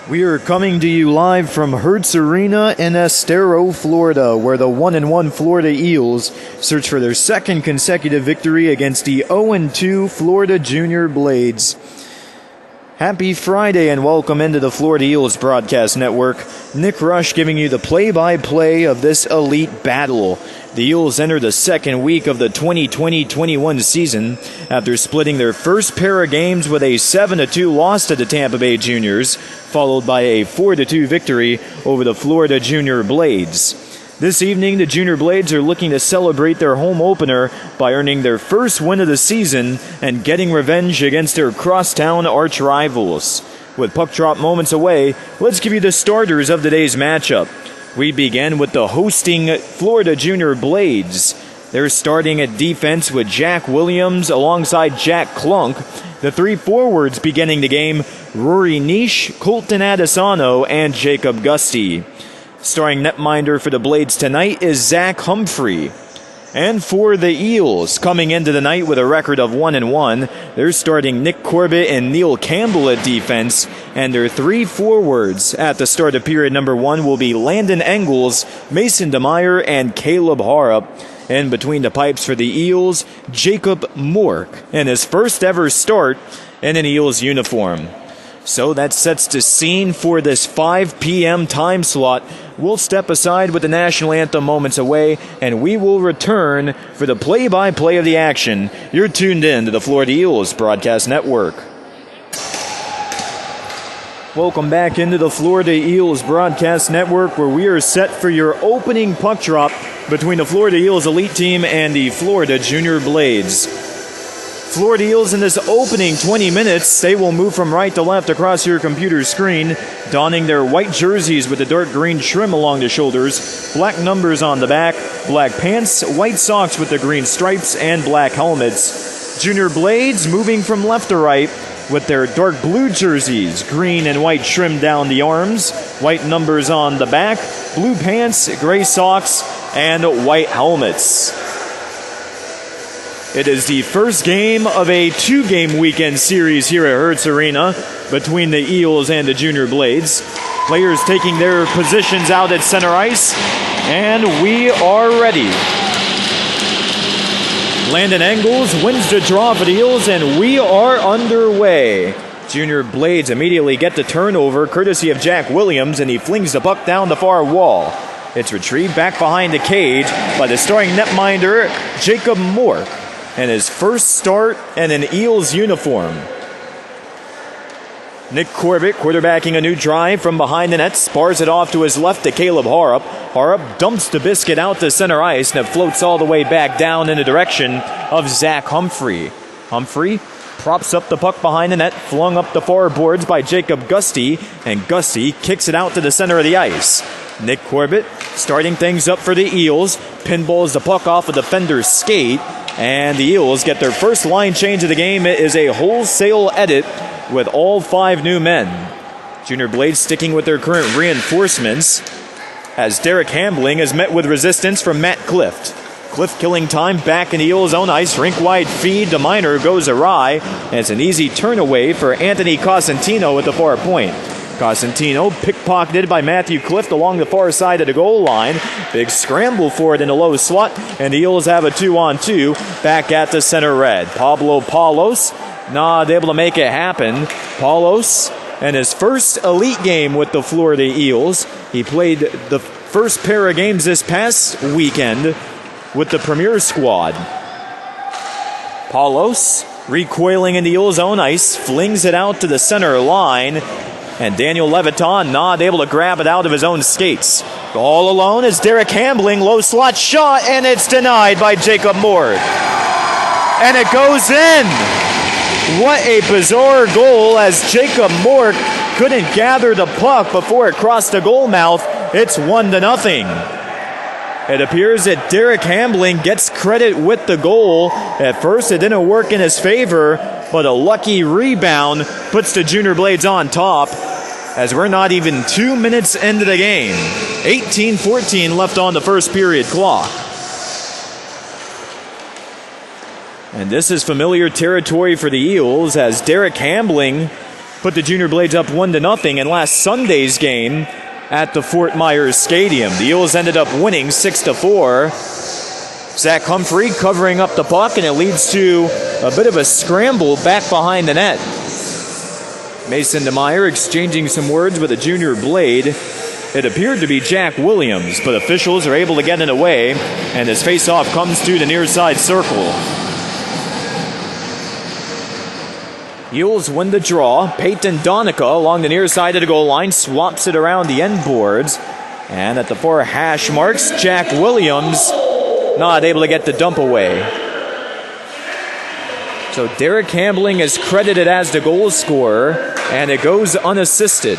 We are coming to you live from Hertz Arena in Estero, Florida, where the 1-1 Florida Eels search for their second consecutive victory against the 0-2 Florida Junior Blades. Happy Friday and welcome into the Florida Eels Broadcast Network. Nick Rush giving you the play-by-play of this elite battle. The Eels enter the second week of the 2020-21 season after splitting their first pair of games with a 7-2 loss to the Tampa Bay Juniors, followed by a 4-2 victory over the Florida Junior Blades. This evening, the Junior Blades are looking to celebrate their home opener by earning their first win of the season and getting revenge against their crosstown arch rivals. With puck drop moments away, let's give you the starters of today's matchup. We begin with the hosting Florida Junior Blades. They're starting at defense with Jack Williams alongside Jack Klunk. The three forwards beginning the game, Rory Nish, Colton Adesano, and Jacob Gusty. Starting netminder for the Blades tonight is Zach Humphrey. And for the Eels, coming into the night with a record of 1-1, they're starting Nick Corbett and Neil Campbell at defense, and their three forwards at the start of period number 1 will be Landon Engels, Mason DeMeyer, and Caleb Harrop. And between the pipes for the Eels, Jacob Mork in his first ever start in an Eels uniform. So that sets the scene for this 5 p.m. time slot. We'll step aside with the national anthem moments away, and we will return for the play-by-play of the action. You're tuned in to the Florida Eels Broadcast Network. Welcome back into the Florida Eels Broadcast Network, where we are set for your opening puck drop between the Florida Eels Elite team and the Florida Junior Blades. Florida Eels in this opening 20 minutes, they will move from right to left across your computer screen, donning their white jerseys with the dark green trim along the shoulders, black numbers on the back, black pants, white socks with the green stripes, and black helmets. Junior Blades moving from left to right with their dark blue jerseys, green and white trim down the arms, white numbers on the back, blue pants, gray socks, and white helmets. It is the first game of a 2-game weekend series here at Hertz Arena between the Eels and the Junior Blades. Players taking their positions out at center ice, and we are ready. Landon Engels wins the draw for the Eels, and we are underway. Junior Blades immediately get the turnover courtesy of Jack Williams, and he flings the puck down the far wall. It's retrieved back behind the cage by the starting netminder, Jacob Mork, and his first start in an Eels uniform. Nick Corbett quarterbacking a new drive from behind the net, spars it off to his left to Caleb Harrop. Harrop dumps the biscuit out to center ice, and it floats all the way back down in the direction of Zach Humphrey. Humphrey props up the puck behind the net, flung up the far boards by Jacob Gusty, and Gusty kicks it out to the center of the ice. Nick Corbett starting things up for the Eels, pinballs the puck off a defender's skate, and the Eels get their first line change of the game. It is a wholesale edit with all 5 new men. Junior Blades sticking with their current reinforcements as Derek Hambling is met with resistance from Matt Clift. Clift killing time back in the Eels' own ice. Rink-wide feed to Minor goes awry, and it's an easy turn away for Anthony Cosentino at the far point. Cosentino pickpocketed by Matthew Clift along the far side of the goal line. Big scramble for it in the low slot, and the Eels have a 2-on-2 back at the center red. Pablo Paulos not able to make it happen. Paulos in his first elite game with the Florida Eels. He played the first pair of games this past weekend with the Premier squad. Paulos recoiling in the Eels' own ice, flings it out to the center line, and Daniel Leviton not able to grab it out of his own skates. All alone is Derek Hambling, low slot shot, and it's denied by Jacob Mork. And it goes in. What a bizarre goal as Jacob Mork couldn't gather the puck before it crossed the goal mouth. It's 1-0. It appears that Derek Hambling gets credit with the goal. At first it didn't work in his favor, but a lucky rebound puts the Junior Blades on top as we're not even 2 minutes into the game. 18-14 left on the first period clock. And this is familiar territory for the Eels as Derek Hambling put the Junior Blades up 1-0 in last Sunday's game at the Fort Myers Stadium. The Eels ended up winning 6-4. Zach Humphrey covering up the puck, and it leads to a bit of a scramble back behind the net. Mason DeMeyer exchanging some words with a Junior Blade. It appeared to be Jack Williams, but officials are able to get it away, and this faceoff comes to the near side circle. Eels win the draw. Peyton Donica along the near side of the goal line swaps it around the end boards. And at the far hash marks, Jack Williams not able to get the dump away. So Derek Hambling is credited as the goal scorer, and it goes unassisted.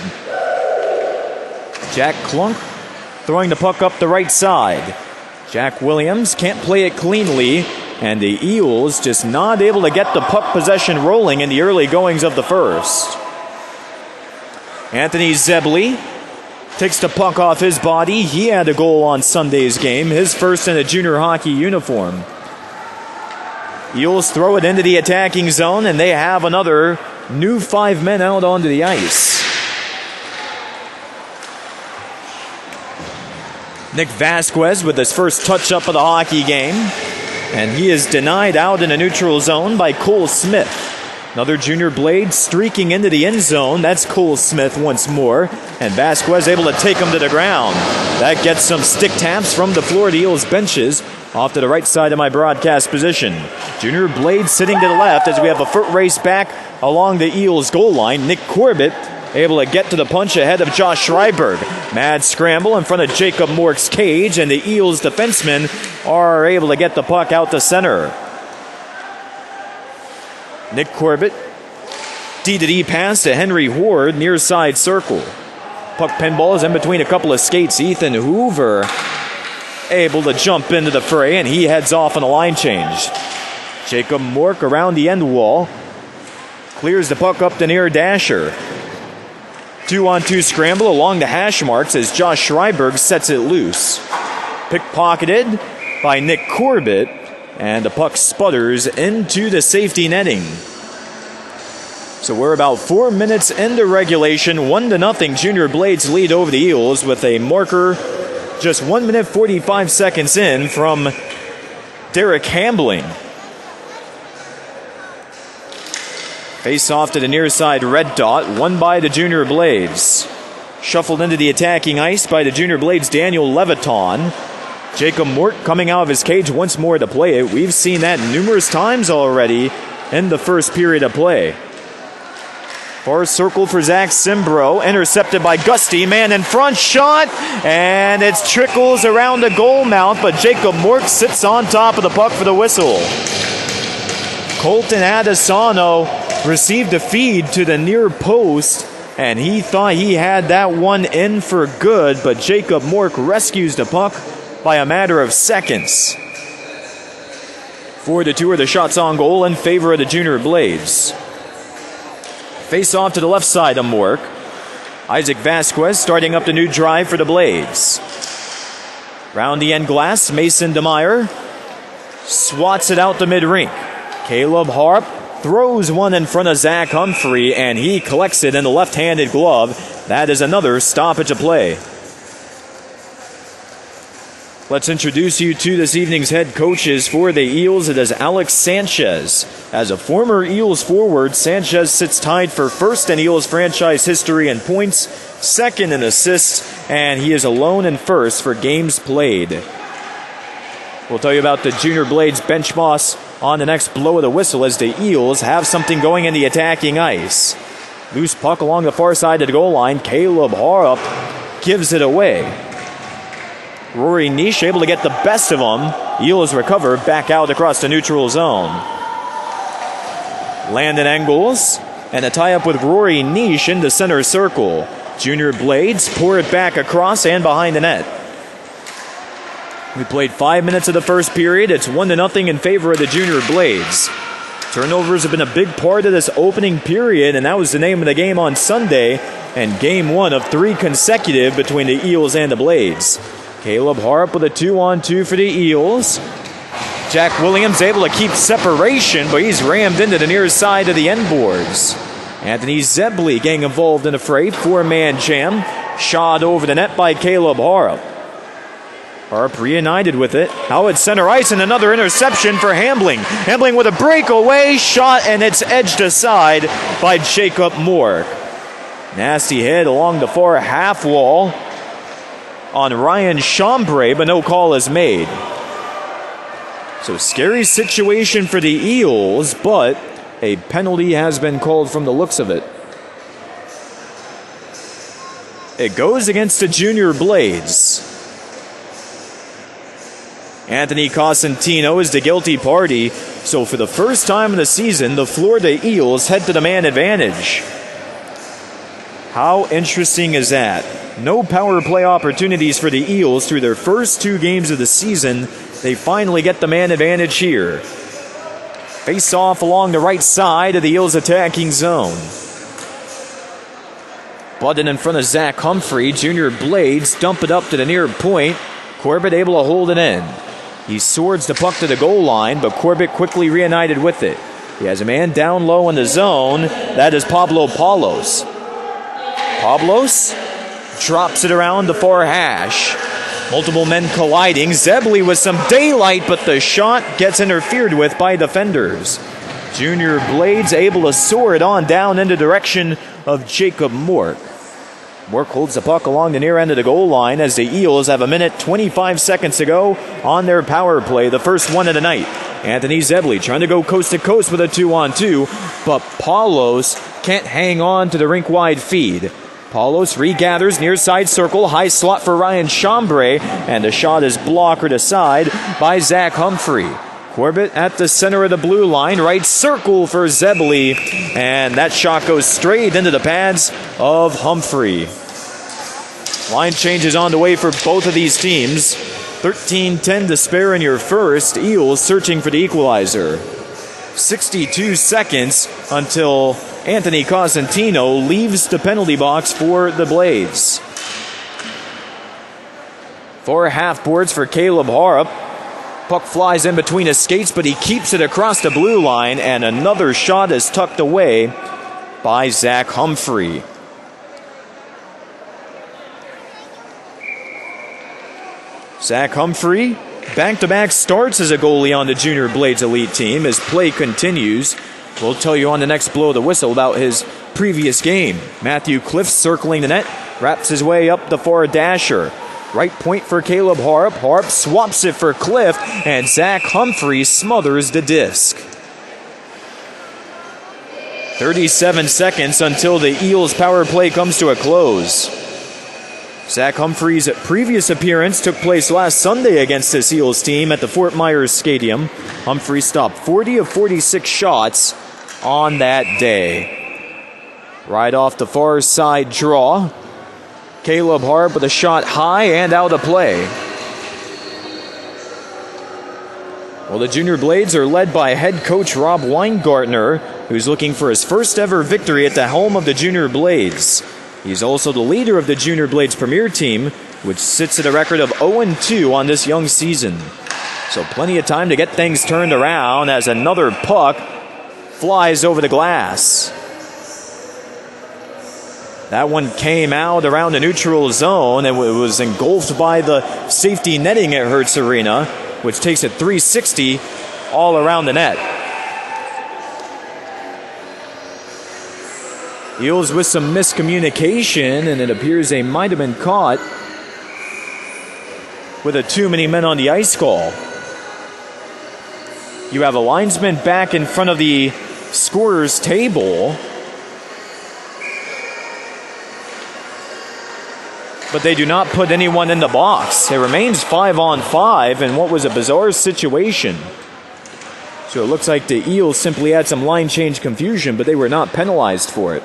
Jack Klunk throwing the puck up the right side. Jack Williams can't play it cleanly, and the Eels just not able to get the puck possession rolling in the early goings of the first. Anthony Zebley takes the puck off his body. He had a goal on Sunday's game, his first in a junior hockey uniform. Eels throw it into the attacking zone, and they have another new 5 men out onto the ice. Nick Vasquez with his first touch-up of the hockey game, and he is denied out in a neutral zone by Cole Smith. Another Junior Blade streaking into the end zone. That's Cole Smith once more, and Vasquez able to take him to the ground. That gets some stick taps from the Florida Eels benches off to the right side of my broadcast position. Junior Blade sitting to the left as we have a foot race back along the Eels goal line. Nick Corbett able to get to the punch ahead of Josh Schreiberg. Mad scramble in front of Jacob Mork's cage, and the Eels defensemen are able to get the puck out to center. Nick Corbett, D-to-D pass to Henry Ward, near side circle. Puck pinball is in between a couple of skates. Ethan Hoover able to jump into the fray, and he heads off on a line change. Jacob Mork around the end wall, clears the puck up to near Dasher. 2-on-2 scramble along the hash marks as Josh Schreiberg sets it loose. Pickpocketed by Nick Corbett, and the puck sputters into the safety netting. So we're about 4 minutes into regulation. 1-0 Junior Blades lead over the Eels with a marker just 1 minute 45 seconds in from Derek Hambling. Face off to the near side red dot, won by the Junior Blades. Shuffled into the attacking ice by the Junior Blades' Daniel Leviton. Jacob Mort coming out of his cage once more to play it. We've seen that numerous times already in the first period of play. Far circle for Zach Simbro, intercepted by Gusty, man in front, shot, and it trickles around the goal mouth, but Jacob Mort sits on top of the puck for the whistle. Colton Adesano received a feed to the near post, and he thought he had that one in for good, but Jacob Mork rescues the puck by a matter of seconds. 4-2 are the shots on goal in favor of the Junior Blades. Face off to the left side of Mork. Isaac Vasquez starting up the new drive for the Blades. Round the end glass, Mason DeMeyer swats it out to mid-rink. Caleb Harp throws one in front of Zach Humphrey, and he collects it in the left-handed glove. That is another stoppage of play. Let's introduce you to this evening's head coaches for the Eels. It is Alex Sanchez. As a former Eels forward, Sanchez sits tied for first in Eels franchise history in points, second in assists, and he is alone in first for games played. We'll tell you about the Junior Blades bench boss on the next blow of the whistle as the Eels have something going in the attacking ice. Loose puck along the far side of the goal line. Caleb Harp gives it away. Rory Nish able to get the best of them. Eels recover back out across the neutral zone. Landon Engels and a tie-up with Rory Nish in the center circle. Junior Blades pour it back across and behind the net. We played 5 minutes of the first period. It's 1-0 in favor of the Junior Blades. Turnovers have been a big part of this opening period, and that was the name of the game on Sunday, and game one of 3 consecutive between the Eels and the Blades. Caleb Harp with a 2-on-2 for the Eels. Jack Williams able to keep separation, but he's rammed into the near side of the end boards. Anthony Zebley getting involved in the fray. 4-man jam. Shot over the net by Caleb Harp. Harp reunited with it. Out at center ice and another interception for Hambling. Hambling with a breakaway shot, and it's edged aside by Jacob Mork. Nasty hit along the far half wall on Ryan Chambray, but no call is made. So scary situation for the Eels, but a penalty has been called from the looks of it. It goes against the Junior Blades. Anthony Cosentino is the guilty party. So for the first time in the season, the Florida Eels head to the man advantage. How interesting is that? No power play opportunities for the Eels through their first 2 games of the season. They finally get the man advantage here. Face off along the right side of the Eels attacking zone. Button in front of Zach Humphrey. Junior Blades dump it up to the near point. Corbett able to hold it in. He swords the puck to the goal line, but Corbett quickly reunited with it. He has a man down low in the zone. That is Pablo Paulos. Paulos drops it around the far hash. Multiple men colliding. Zebley with some daylight, but the shot gets interfered with by defenders. Junior Blades able to soar it on down in the direction of Jacob Mork. Mork holds the puck along the near end of the goal line as the Eels have 1:25 seconds to go on their power play, the first one of the night. Anthony Zebley trying to go coast to coast with a 2-on-2, but Paulos can't hang on to the rink-wide feed. Paulos regathers near side circle, high slot for Ryan Chambray, and the shot is blockered aside by Zach Humphrey. Corbett at the center of the blue line, right circle for Zebley, and that shot goes straight into the pads of Humphrey. Line change is on the way for both of these teams. 13:10 to spare in your first. Eels searching for the equalizer. 62 seconds until Anthony Cosentino leaves the penalty box for the Blades. 4 half boards for Caleb Harp. Puck flies in between his skates, but he keeps it across the blue line, and another shot is tucked away by Zach Humphrey. Zach Humphrey, back-to-back starts as a goalie on the Junior Blades Elite team as play continues. We'll tell you on the next blow of the whistle about his previous game. Matthew Cliff circling the net, wraps his way up the far dasher. Right point for Caleb Harp. Harp swaps it for Cliff, and Zach Humphrey smothers the disc. 37 seconds until the Eels power play comes to a close. Zach Humphrey's previous appearance took place last Sunday against this Eels team at the Fort Myers Stadium. Humphrey stopped 40 of 46 shots on that day. Right off the far side draw. Caleb Harp with a shot high and out of play. Well, the Junior Blades are led by head coach Rob Weingartner, who's looking for his first ever victory at the helm of the Junior Blades. He's also the leader of the Junior Blades Premier Team, which sits at a record of 0-2 on this young season. So plenty of time to get things turned around as another puck flies over the glass. That one came out around the neutral zone and it was engulfed by the safety netting at Hertz Arena, which takes it 360 all around the net. Eels with some miscommunication, and it appears they might have been caught with a too many men on the ice call. You have a linesman back in front of the scorer's table, but they do not put anyone in the box. It remains 5-on-5 in what was a bizarre situation. So it looks like the Eels simply had some line change confusion, but they were not penalized for it.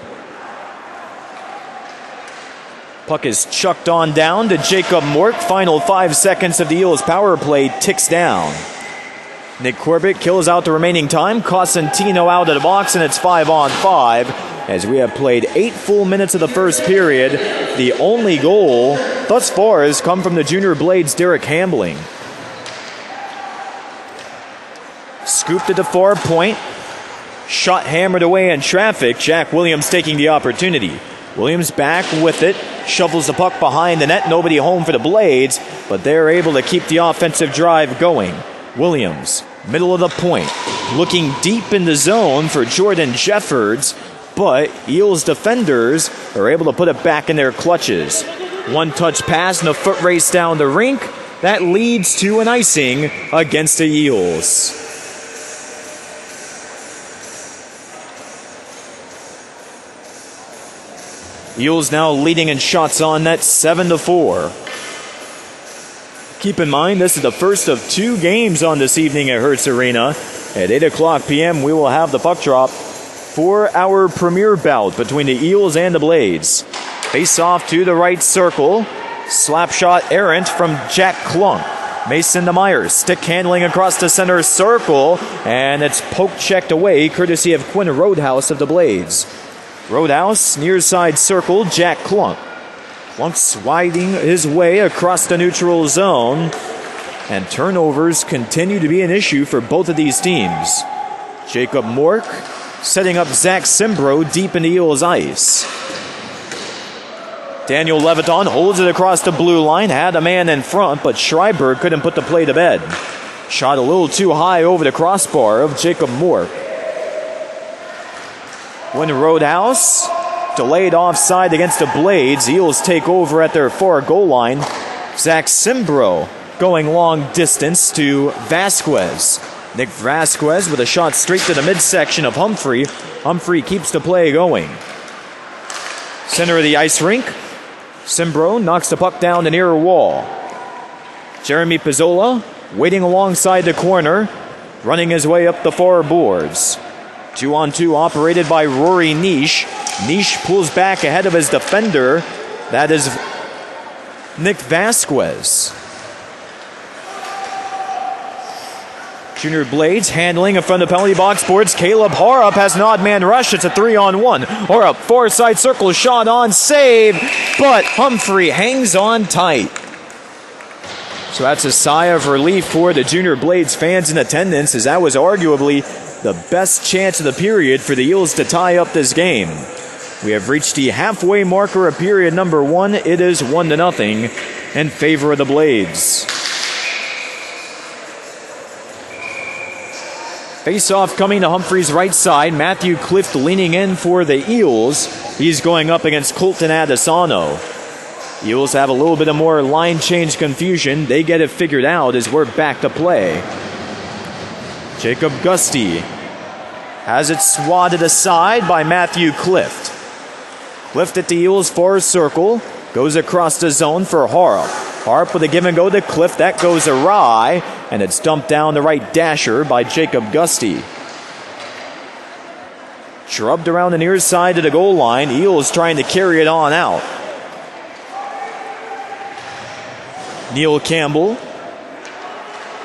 Puck is chucked on down to Jacob Mork. Final 5 seconds of the Eels power play ticks down. Nick Corbett kills out the remaining time. Cosentino out of the box, and it's 5-on-5 as we have played 8 full minutes of the first period. The only goal thus far has come from the Junior Blades' Derek Hambling. Scooped at the far point. Shot hammered away in traffic. Jack Williams taking the opportunity. Williams back with it. Shovels the puck behind the net. Nobody home for the Blades, but they're able to keep the offensive drive going. Williams, middle of the point, looking deep in the zone for Jordan Jeffords, but Eels defenders are able to put it back in their clutches. One-touch pass and a foot race down the rink. That leads to an icing against the Eels. Eels now leading in shots on net 7-4. Keep in mind, this is the first of 2 games on this evening at Hertz Arena. At 8 o'clock p.m., we will have the puck drop for our premier bout between the Eels and the Blades. Face off to the right circle. Slap shot errant from Jack Klunk. Mason to Myers. Stick handling across the center circle. And it's poke checked away courtesy of Quinn Roadhouse of the Blades. Roadhouse, near side circle, Jack Klunk. Klunk sliding his way across the neutral zone. And turnovers continue to be an issue for both of these teams. Jacob Mork setting up Zach Simbro deep in the Eels' ice. Daniel Leviton holds it across the blue line, had a man in front, but Schreiber couldn't put the play to bed. Shot a little too high over the crossbar of Jacob Mork. When Roadhouse delayed offside against the Blades, Eels take over at their far goal line. Zach Simbro going long distance to Vasquez. Nick Vasquez with a shot straight to the midsection of Humphrey. Humphrey keeps the play going. Center of the ice rink. Simbro knocks the puck down the near wall. Jeremy Pizzola waiting alongside the corner, running his way up the far boards. 2-on-2 operated by Rory Nish. Nish pulls back ahead of his defender. That is Nick Vasquez. Junior Blades handling in front of the penalty box boards. Caleb Horup has an odd man rush. It's a 3-on-1. Horup, far side circle, shot on, save, but Humphrey hangs on tight. So that's a sigh of relief for the Junior Blades fans in attendance, as that was arguably the best chance of the period for the Eels to tie up this game. We have reached the halfway marker of period number 1. It is 1-0 in favor of the Blades. Face-off coming to Humphrey's right side. Matthew Clift leaning in for the Eels. He's going up against Colton Adesano. Eels have a little bit of more line change confusion. They get it figured out as we're back to play. Jacob Gusty has it swatted aside by Matthew Clift. Clift at the Eels' far circle. Goes across the zone for Harp. Harp with a give and go to Clift. That goes awry. And it's dumped down the right dasher by Jacob Gusty. Shrubbed around the near side of the goal line. Eels trying to carry it on out. Neil Campbell.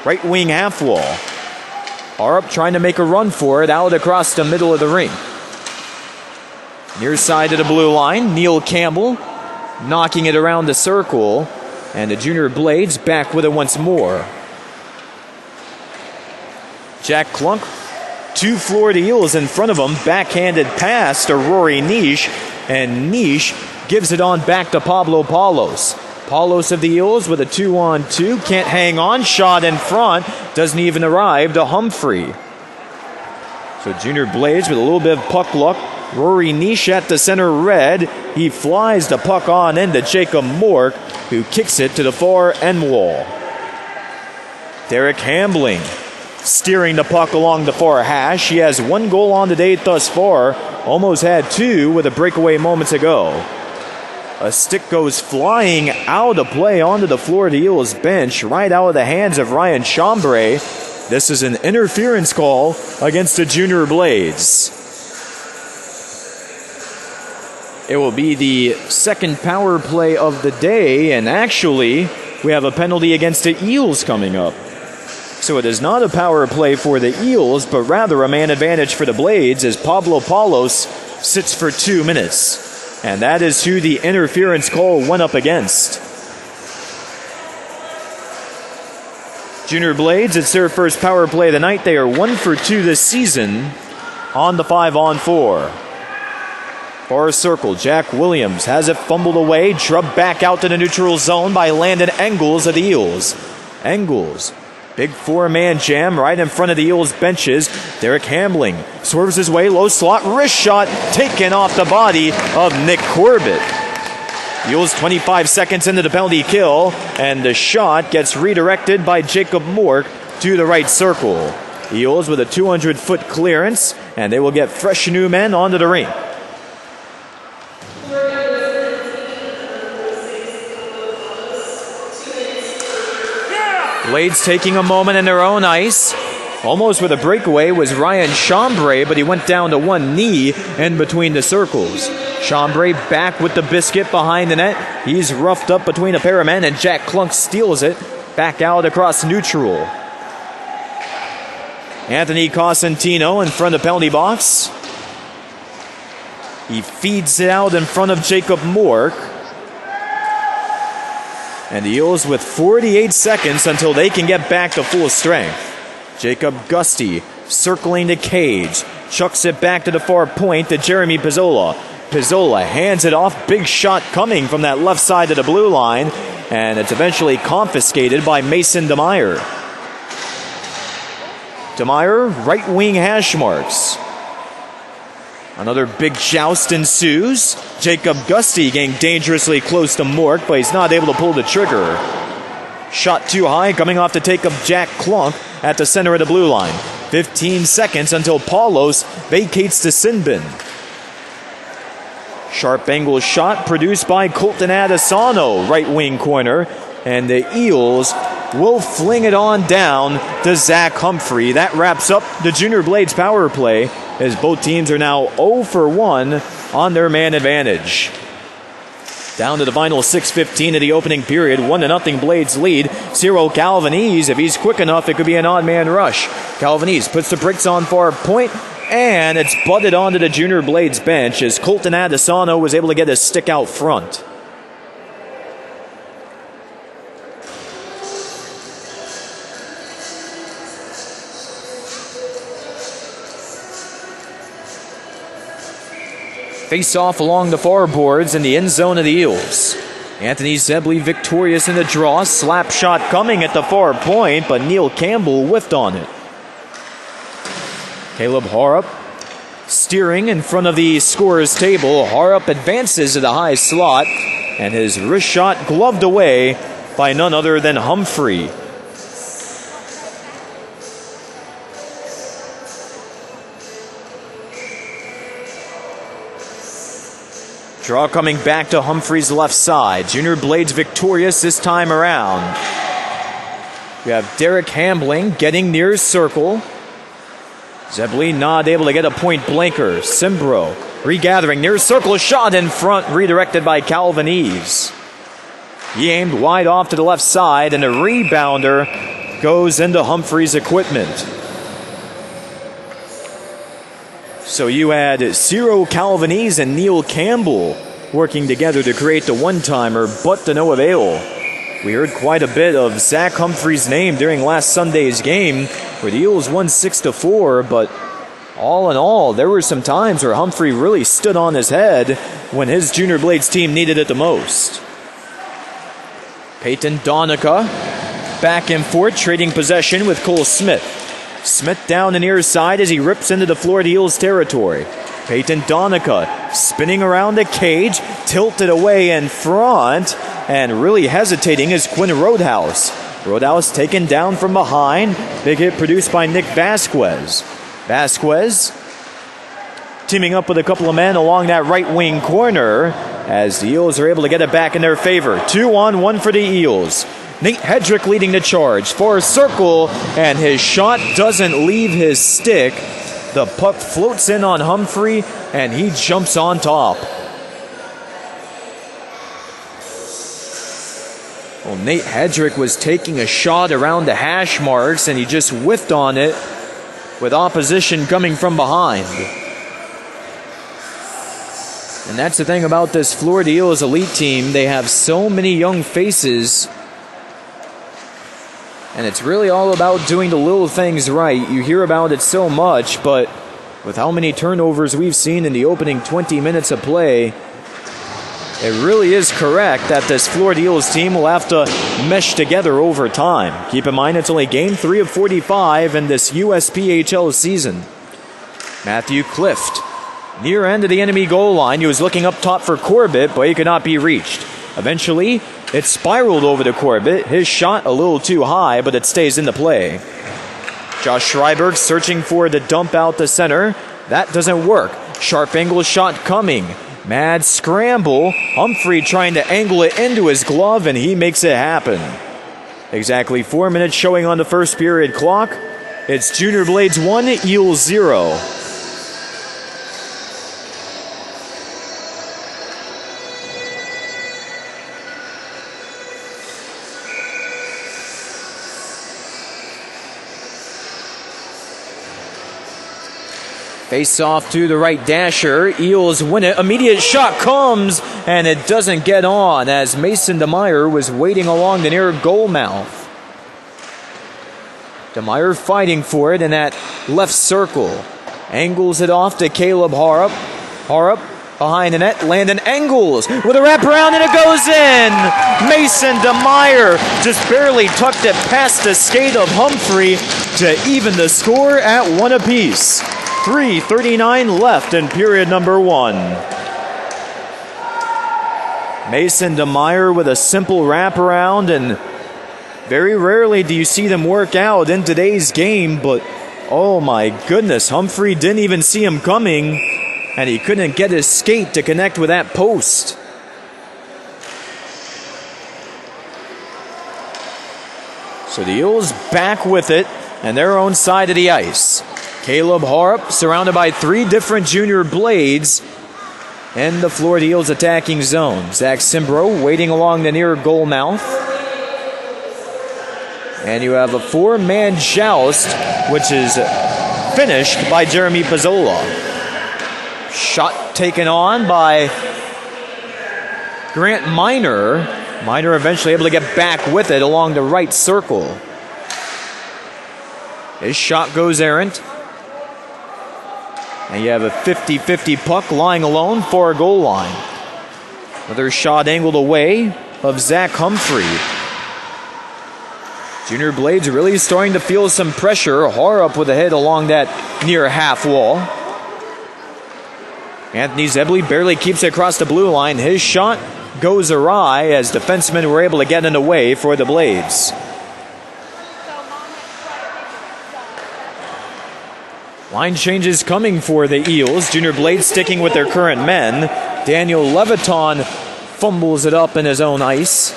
Right wing half wall. Harp trying to make a run for it out across the middle of the rink. Near side of the blue line. Neil Campbell knocking it around the circle. And the Junior Blades back with it once more. Jack Klunk, 2 Florida Eels in front of him. Backhanded pass to Rory Nish. And Nish gives it on back to Pablo Paulos. Paulos of the Eels with a 2-on-2. Can't hang on. Shot in front. Doesn't even arrive to Humphrey. So Junior Blades with a little bit of puck luck. Rory Nish at the center red. He flies the puck on into Jacob Mork, who kicks it to the far end wall. Derek Hambling steering the puck along the far hash. He has 1 goal on the day thus far. Almost had 2 with a breakaway moments ago. A stick goes flying out of play onto the Florida Eels bench, right out of the hands of Ryan Chambray. This is an interference call against the Junior Blades. It will be the second power play of the day, and actually, we have a penalty against the Eels coming up. So it is not a power play for the Eels, but rather a man advantage for the Blades as Pablo Paulos sits for 2 minutes. And that is who the interference call went up against. Junior Blades, it's their first power play of the night. They are 1 for 2 this season. on the 5-on-4. Far circle, Jack Williams has it fumbled away, drubbed back out to the neutral zone by Landon Engels of the Eels. Engels, big four-man jam right in front of the Eels benches. Derek Hambling swerves his way, low slot, wrist shot taken off the body of Nick Corbett. Eels 25 seconds into the penalty kill, and the shot gets redirected by Jacob Mork to the right circle. Eels with a 200-foot clearance, and they will get fresh new men onto the rink. Blades taking a moment in their own ice. Almost with a breakaway was Ryan Chambray, but he went down to one knee in between the circles. Chambray back with the biscuit behind the net. He's roughed up between a pair of men, and Jack Klunk steals it back out across neutral. Anthony Cosentino in front of the penalty box. He feeds it out in front of Jacob Mork. And the Eels with 48 seconds until they can get back to full strength. Jacob Gusty circling the cage. Chucks it back to the far point to Jeremy Pizzola. Pizzola hands it off. Big shot coming from that left side of the blue line. And it's eventually confiscated by Mason DeMeyer. DeMeyer, right wing hash marks. Another big joust ensues. Jacob Gusty getting dangerously close to Mork, but he's not able to pull the trigger. Shot too high, coming off the take of Jack Klunk at the center of the blue line. 15 seconds until Paulos vacates the sin bin. Sharp angle shot produced by Colton Adesano, right wing corner. And the Eels will fling it on down to Zach Humphrey. That wraps up the Junior Blades power play, as both teams are now 0 for 1 on their man advantage. Down to the final 6:15 of the opening period. 1-0 Blades lead. Cyril Calvanese, if he's quick enough, it could be an odd man rush. Calvanese puts the brakes on far point, and it's butted onto the Junior Blades bench as Colton Adesano was able to get his stick out front. Face off along the far boards in the end zone of the Eels. Anthony Zebley victorious in the draw. Slap shot coming at the far point, but Neil Campbell whiffed on it. Caleb Harrop steering in front of the scorer's table. Harrop advances to the high slot, and his wrist shot gloved away by none other than Humphrey. Draw coming back to Humphrey's left side. Junior Blades victorious this time around. We have Derek Hambling getting near circle. Zebley not able to get a point blanker. Simbro regathering near circle. Shot in front, redirected by Calvin Eves. He aimed wide off to the left side, and the rebounder goes into Humphrey's equipment. So you had Ciro Calvanese and Neil Campbell working together to create the one-timer, but to no avail. We heard quite a bit of Zach Humphrey's name during last Sunday's game, where the Eels won 6-4, but all in all, there were some times where Humphrey really stood on his head when his Junior Blades team needed it the most. Peyton Donica back and forth, trading possession with Cole Smith. Smith down the near side as he rips into the Florida Eels territory. Peyton Donica spinning around the cage, tilted away in front, and really hesitating is Quinn Roadhouse. Roadhouse taken down from behind. Big hit produced by Nick Vasquez. Vasquez teaming up with a couple of men along that right wing corner as the Eels are able to get it back in their favor. 2-on-1 for the Eels. Nate Hedrick leading the charge for a circle, and his shot doesn't leave his stick. The puck floats in on Humphrey, and he jumps on top. Well, Nate Hedrick was taking a shot around the hash marks, and he just whiffed on it with opposition coming from behind. And that's the thing about this Florida Eels Elite team. They have so many young faces, and it's really all about doing the little things right. You hear about it so much, but With how many turnovers we've seen in the opening 20 minutes of play, it really is correct that this Florida Eels team will have to mesh together over time. Keep in mind, it's only game 3 of 45 in this USPHL season. Matthew Clift, near end of the enemy goal line. He was looking up top for Corbett, but he could not be reached. Eventually, it spiraled over to Corbett. His shot a little too high, but it stays in the play. Josh Schreiberg searching for the dump out the center. That doesn't work. Sharp angle shot coming. Mad scramble. Humphrey trying to angle it into his glove, and he makes it happen. Exactly 4 minutes showing on the first period clock. It's Junior Blades 1, Eels 0. Face off to the right dasher. Eels win it. Immediate shot comes, and it doesn't get on as Mason DeMeyer was waiting along the near goal mouth. DeMeyer fighting for it in that left circle. Angles it off to Caleb Harrop. Harrop behind the net. Landon Engels with a wraparound, and it goes in. Mason DeMeyer just barely tucked it past the skate of Humphrey to even the score at 1 apiece. 3:39 left in period number 1. Mason DeMeyer with a simple wraparound, and very rarely do you see them work out in today's game, but oh my goodness, Humphrey didn't even see him coming, and he couldn't get his skate to connect with that post. So the Eels back with it, and their own side of the ice. Caleb Harrop surrounded by 3 different Junior Blades in the Florida Eels attacking zone. Zach Simbro waiting along the near goal mouth. And you have a 4-man joust, which is finished by Jeremy Pizzola. Shot taken on by Grant Miner. Miner eventually able to get back with it along the right circle. His shot goes errant. And you have a 50-50 puck lying alone for a goal line. Another shot angled away of Zach Humphrey. Junior Blades really starting to feel some pressure. Harrop with a hit along that near half wall. Anthony Zebley barely keeps it across the blue line. His shot goes awry as defensemen were able to get in the way for the Blades. Line changes coming for the Eels. Junior Blades sticking with their current men. Daniel Leviton fumbles it up in his own ice.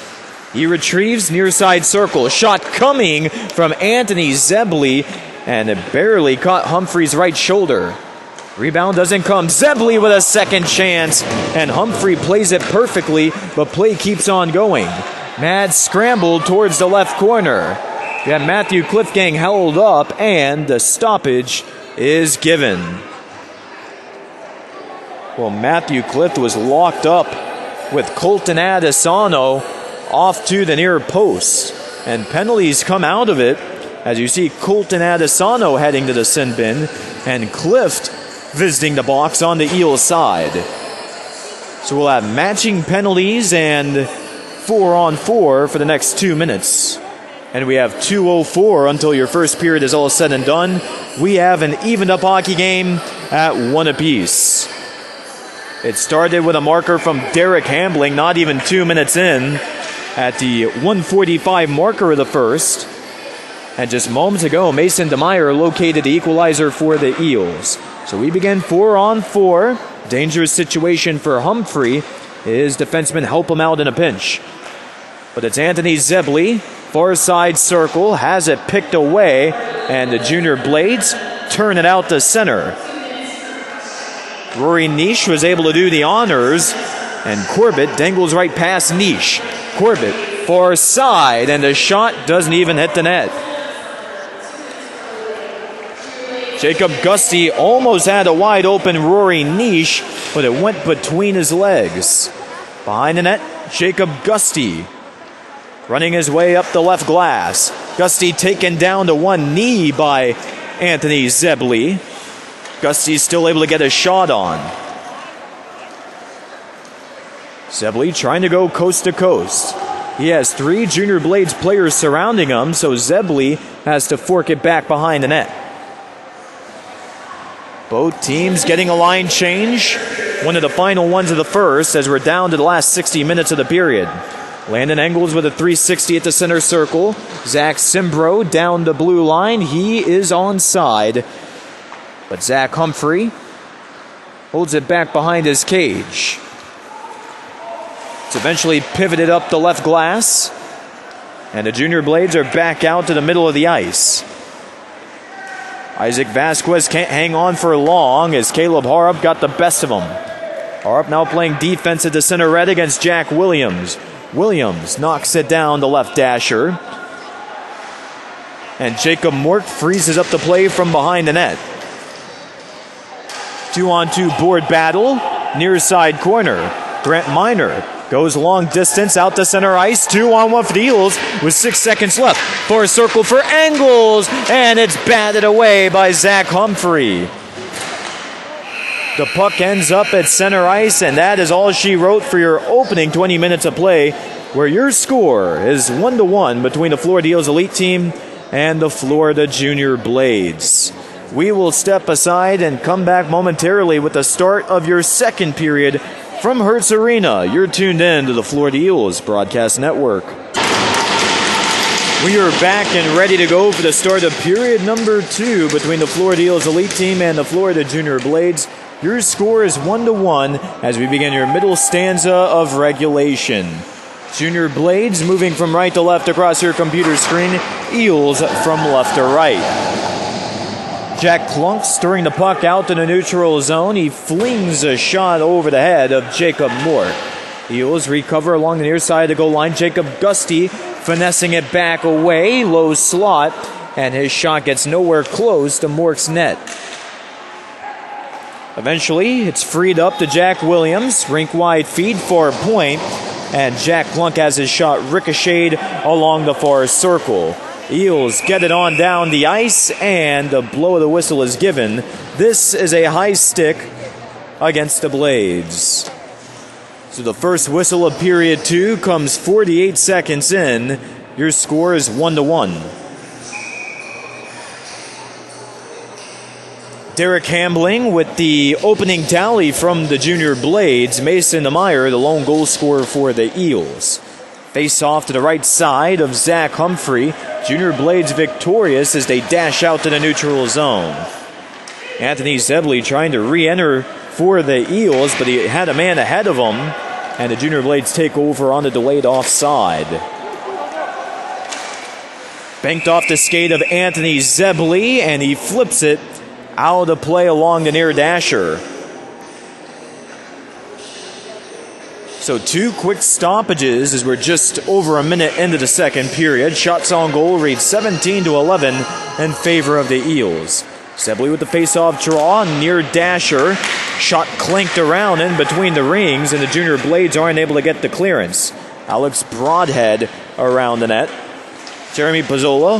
He retrieves near side circle. Shot coming from Anthony Zebley, and it barely caught Humphrey's right shoulder. Rebound doesn't come. Zebley with a second chance, and Humphrey plays it perfectly, but play keeps on going. Mad scramble towards the left corner. You have Matthew Cliftgang held up, and the stoppage is given. Well, Matthew Clift was locked up with Colton Adesano off to the near post, and penalties come out of it as you see Colton Adesano heading to the sin bin and Clift visiting the box on the Eels side. So we'll have matching penalties and 4-on-4 for the next 2 minutes. And we have 2:04 until your first period is all said and done. We have an evened up hockey game at 1 apiece. It started with a marker from Derek Hambling, not even 2 minutes in, at the 1:45 marker of the first. And just moments ago, Mason DeMeyer located the equalizer for the Eels. So we begin 4-on-4. Dangerous situation for Humphrey. His defensemen help him out in a pinch. But it's Anthony Zebley. Far side circle, has it picked away, and the Junior Blades turn it out to center. Rory Nish was able to do the honors, and Corbett dangles right past Nish. Corbett, far side, and the shot doesn't even hit the net. Jacob Gusty almost had a wide open Rory Nish, but it went between his legs. Behind the net, Jacob Gusty. Running his way up the left glass. Gusty taken down to one knee by Anthony Zebley. Gusty's still able to get a shot on. Zebley trying to go coast to coast. He has 3 Junior Blades players surrounding him, so Zebley has to fork it back behind the net. Both teams getting a line change. One of the final ones of the first, as we're down to the last 60 minutes of the period. Landon Engels with a 360 at the center circle. Zach Simbro down the blue line. He is onside. But Zach Humphrey holds it back behind his cage. It's eventually pivoted up the left glass. And the Junior Blades are back out to the middle of the ice. Isaac Vasquez can't hang on for long as Caleb Harp got the best of him. Harp now playing defense at the center red against Jack Williams. Williams knocks it down the left dasher. And Jacob Mort freezes up the play from behind the net. 2-on-2 board battle. Near side corner. Grant Miner goes long distance out to center ice. 2-on-1 for the Eels with 6 seconds left. For a circle for Engels. And it's batted away by Zach Humphrey. The puck ends up at center ice, and that is all she wrote for your opening 20 minutes of play, where your score is 1-1 between the Florida Eels Elite team and the Florida Junior Blades. We will step aside and come back momentarily with the start of your second period from Hertz Arena. You're tuned in to the Florida Eels Broadcast Network. We are back and ready to go for the start of period number 2 between the Florida Eels Elite team and the Florida Junior Blades. Your score is 1-1 as we begin your middle stanza of regulation. Junior Blades moving from right to left across your computer screen. Eels from left to right. Jack Plunk stirring the puck out to the neutral zone. He flings a shot over the head of Jacob Mort. Eels recover along the near side of the goal line. Jacob Gusty finessing it back away. Low slot. And his shot gets nowhere close to Mort's net. Eventually, it's freed up to Jack Williams. Rink-wide feed for a point. And Jack Plunk has his shot ricocheted along the far circle. Eels get it on down the ice, and the blow of the whistle is given. This is a high stick against the Blades. So the first whistle of period 2 comes 48 seconds in. Your score is 1-1. Derek Hambling with the opening tally from the Junior Blades. Mason Meyer, the lone goal scorer for the Eels. Face off to the right side of Zach Humphrey. Junior Blades victorious as they dash out to the neutral zone. Anthony Zebley trying to re-enter for the Eels, but he had a man ahead of him, and the Junior Blades take over on the delayed offside. Banked off the skate of Anthony Zebley, and he flips it out of play along the near dasher. So 2 quick stoppages as we're just over a minute into the second period. Shots on goal reads 17-11 in favor of the Eels. Zebley with the face-off draw, near dasher. Shot clanked around in between the rings, and the Junior Blades aren't able to get the clearance. Alex Broadhead around the net. Jeremy Pizzola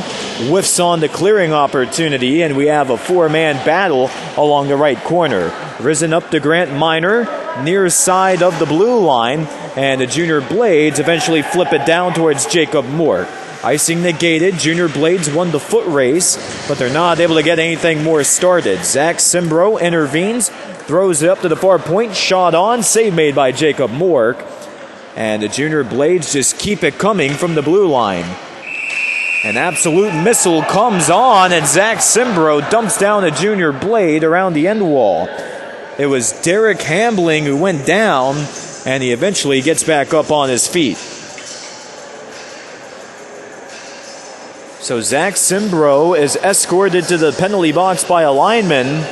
whiffs on the clearing opportunity, and we have a 4-man battle along the right corner. Risen up to Grant Miner, near side of the blue line, and the Junior Blades eventually flip it down towards Jacob Mort. Icing negated, Junior Blades won the foot race, but they're not able to get anything more started. Zach Simbro intervenes, throws it up to the far point, shot on, save made by Jacob Mort, and the Junior Blades just keep it coming from the blue line. An absolute missile comes on, and Zach Simbro dumps down a Junior Blade around the end wall. It was Derek Hambling who went down, and he eventually gets back up on his feet. So Zach Simbro is escorted to the penalty box by a lineman,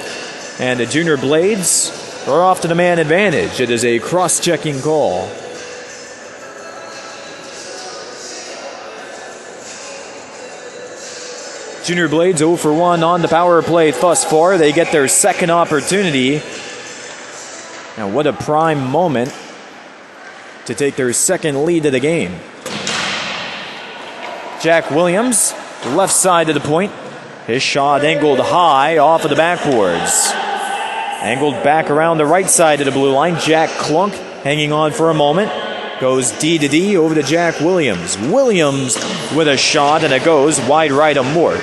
and the Junior Blades are off to the man advantage. It is a cross-checking call. Junior Blades 0 for 1 on the power play thus far. They get their second opportunity. And what a prime moment to take their second lead of the game. Jack Williams, left side of the point. His shot angled high off of the backboards. Angled back around the right side of the blue line. Jack Klunk hanging on for a moment. Goes D to D over to Jack Williams. Williams with a shot, and it goes wide right of Mort.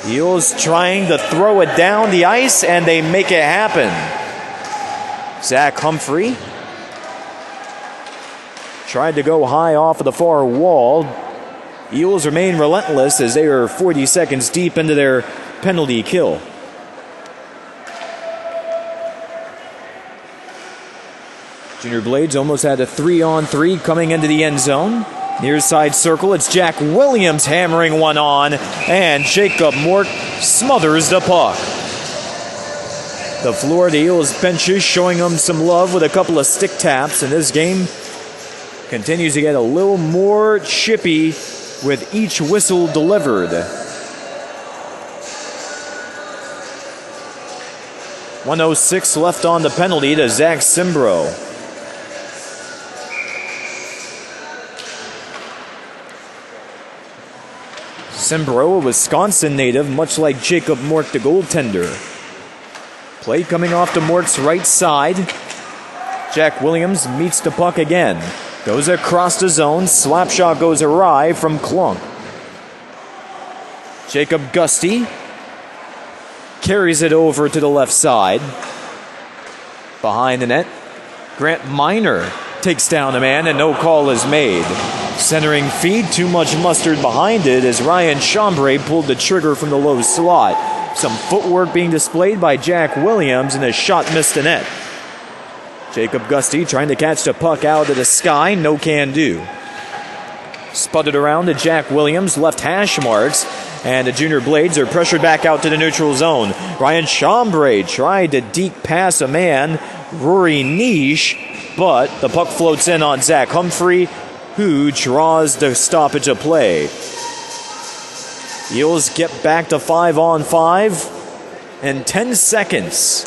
Eels trying to throw it down the ice, and they make it happen. Zach Humphrey tried to go high off of the far wall. Eels remain relentless as they are 40 seconds deep into their penalty kill. Junior Blades almost had a 3-on-3 coming into the end zone. Near side circle, it's Jack Williams hammering one on, and Jacob Mork smothers the puck. The Florida Eels benches showing them some love with a couple of stick taps, and this game continues to get a little more chippy with each whistle delivered. 1:06 left on the penalty to Zach Simbro. Simbro, a Wisconsin native, much like Jacob Mork, the goaltender. Play coming off to Mork's right side. Jack Williams meets the puck again. Goes across the zone. Slap shot goes awry from Klunk. Jacob Gusty carries it over to the left side. Behind the net, Grant Miner takes down a man, and no call is made. Centering feed, too much mustard behind it as Ryan Chambray pulled the trigger from the low slot. Some footwork being displayed by Jack Williams, and a shot missed the net. Jacob Gusty trying to catch the puck out of the sky, no can do. Sputtered around to Jack Williams, left hash marks, and the Junior Blades are pressured back out to the neutral zone. Ryan Chambray tried to deke pass a man, Rory Niche, but the puck floats in on Zach Humphrey, who draws the stoppage of play. Eels get back to 5-on-5 in 10 seconds.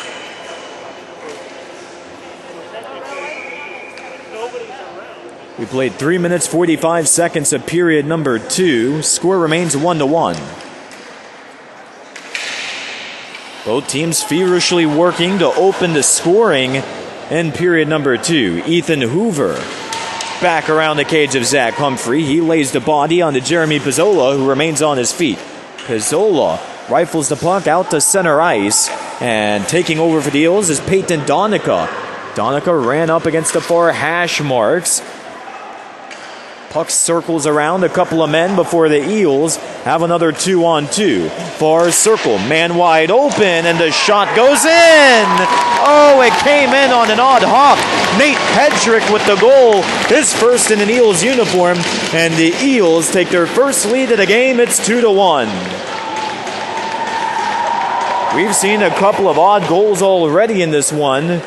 We played 3 minutes 45 seconds of period number 2. Score remains 1-1. Both teams feverishly working to open the scoring in period number 2. Ethan Hoover back around the cage of Zach Humphrey. He lays the body onto Jeremy Pizzola, who remains on his feet. Pizzola rifles the puck out to center ice, and taking over for the Eels is Peyton Donica. Donica ran up against the far hash marks. Puck circles around a couple of men before the Eels have another 2-on-2. Far circle, man wide open, and the shot goes in! Oh, it came in on an odd hop. Nate Hedrick with the goal, his first in an Eels uniform, and the Eels take their first lead of the game. It's 2-1. We've seen a couple of odd goals already in this one.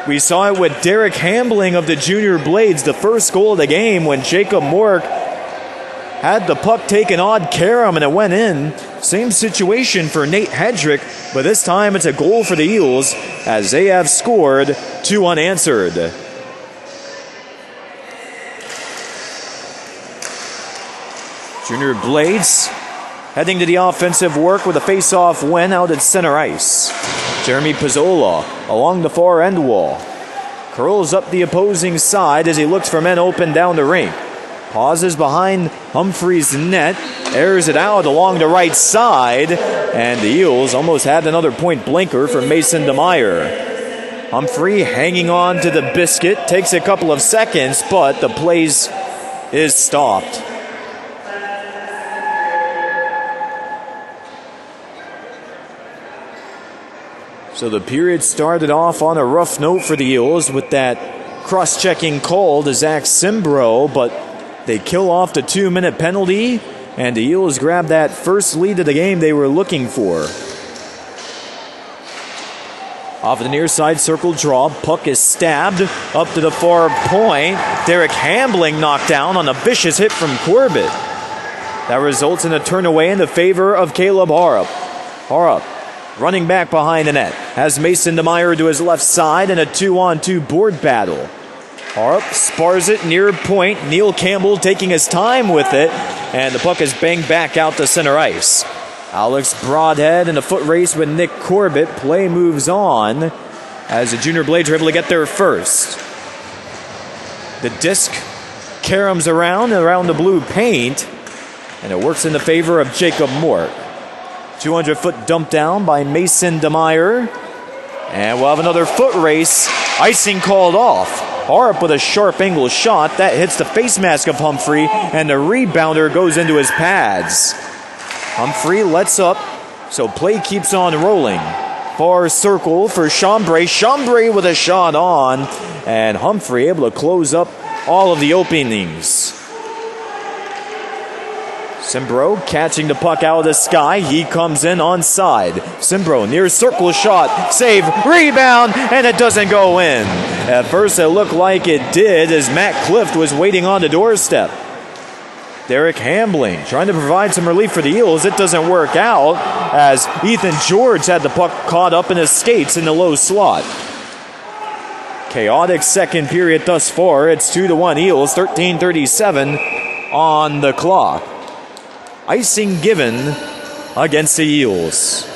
We saw it with Derek Hambling of the Junior Blades, the first goal of the game, when Jacob Mork had the puck taken odd care of and it went in. Same situation for Nate Hedrick, but this time it's a goal for the Eels as they have scored 2 unanswered. Junior Blades heading to the offensive work with a face-off win out at center ice. Jeremy Pizzola along the far end wall. Curls up the opposing side as he looks for men open down the rink. Pauses behind Humphrey's net. Airs it out along the right side. And the Eels almost had another point blinker from Mason DeMeyer. Humphrey hanging on to the biscuit. Takes a couple of seconds, but the play is stopped. So the period started off on a rough note for the Eels with that cross-checking call to Zach Simbro, but they kill off the 2-minute penalty, and the Eels grab that first lead of the game they were looking for. Off the near side circle draw, puck is stabbed up to the far point. Derek Hambling knocked down on a vicious hit from Corbett. That results in a turn away in the favor of Caleb Harup. Harup running back behind the net, has Mason DeMeyer to his left side in a 2-on-2 board battle. Harup spars it near point. Neil Campbell taking his time with it, and the puck is banged back out to center ice. Alex Broadhead in a foot race with Nick Corbett. Play moves on as the Junior Blades are able to get there first. The disc caroms around the blue paint, and it works in the favor of Jacob Mork. 200-foot dump down by Mason DeMeyer. And we'll have another foot race. Icing called off. Harp with a sharp angle shot. That hits the face mask of Humphrey, and the rebounder goes into his pads. Humphrey lets up, so play keeps on rolling. Far circle for Chambray. Chambray with a shot on, and Humphrey able to close up all of the openings. Simbro catching the puck out of the sky. He comes in onside. Simbro near circle shot. Save, rebound, and it doesn't go in. At first it looked like it did as Matt Clift was waiting on the doorstep. Derek Hambling trying to provide some relief for the Eels. It doesn't work out as Ethan George had the puck caught up in his skates in the low slot. Chaotic second period thus far. It's 2-1 Eels, 13:37 on the clock. Icing given against the Eels.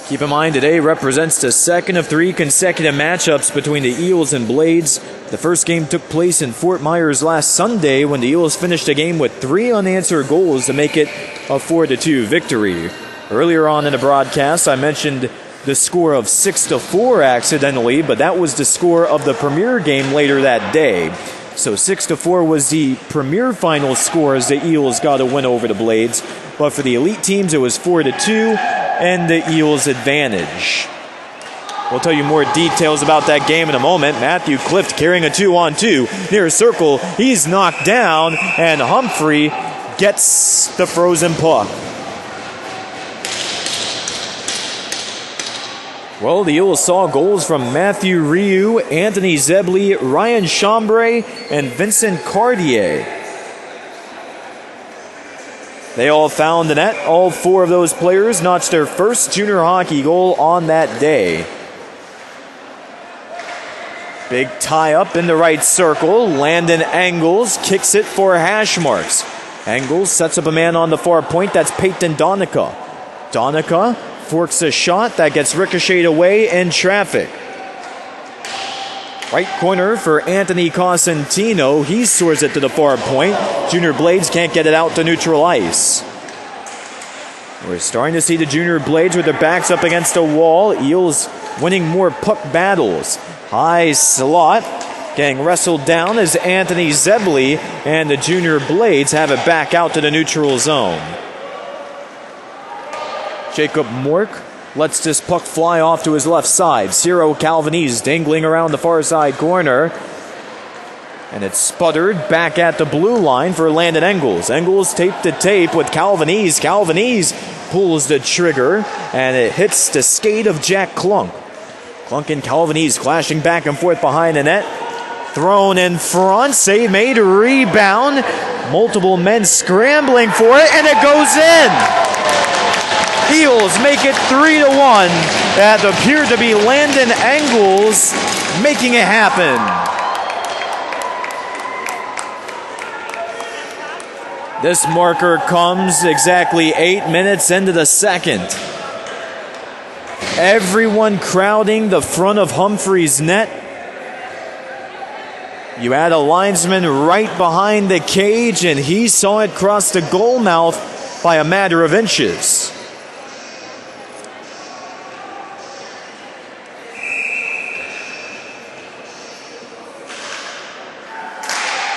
Keep in mind, today represents the second of 3 consecutive matchups between the Eels and Blades. The first game took place in Fort Myers last Sunday when the Eels finished the game with 3 unanswered goals to make it a 4-2 victory. Earlier on in the broadcast, I mentioned the score of 6-4 accidentally, but that was the score of the premier game later that day. So 6-4 was the premier final score as the Eels got a win over the Blades. But for the Elite teams, it was 4-2 and the Eels' advantage. We'll tell you more details about that game in a moment. Matthew Clift carrying a 2-on-2 near circle. He's knocked down, and Humphrey gets the frozen puck. Well, the Eels saw goals from Matthew Ryu, Anthony Zebley, Ryan Chambray, and Vincent Cartier. They all found the net. All 4 of those players notched their first junior hockey goal on that day. Big tie-up in the right circle. Landon Angles kicks it for hash marks. Angles sets up a man on the far point. That's Peyton Donica. Donica forks a shot that gets ricocheted away in traffic. Right corner for Anthony Cosentino. He soars it to the far point. Junior Blades can't get it out to neutral ice. We're starting to see the Junior Blades with their backs up against the wall. Eels winning more puck battles. High slot getting wrestled down as Anthony Zebley, and the Junior Blades have it back out to the neutral zone. Jacob Mork lets this puck fly off to his left side. Ciro Calvanese dangling around the far side corner. And it's sputtered back at the blue line for Landon Engels. Engels tape to tape with Calvanese. Calvanese pulls the trigger, and it hits the skate of Jack Klunk. Klunk and Calvanese clashing back and forth behind the net. Thrown in front, save made, rebound. Multiple men scrambling for it, and it goes in. Eels make it 3-1. That appeared to be Landon Engels making it happen. This marker comes exactly 8 minutes into the second. Everyone crowding the front of Humphrey's net. You had a linesman right behind the cage, and he saw it cross the goal mouth by a matter of inches.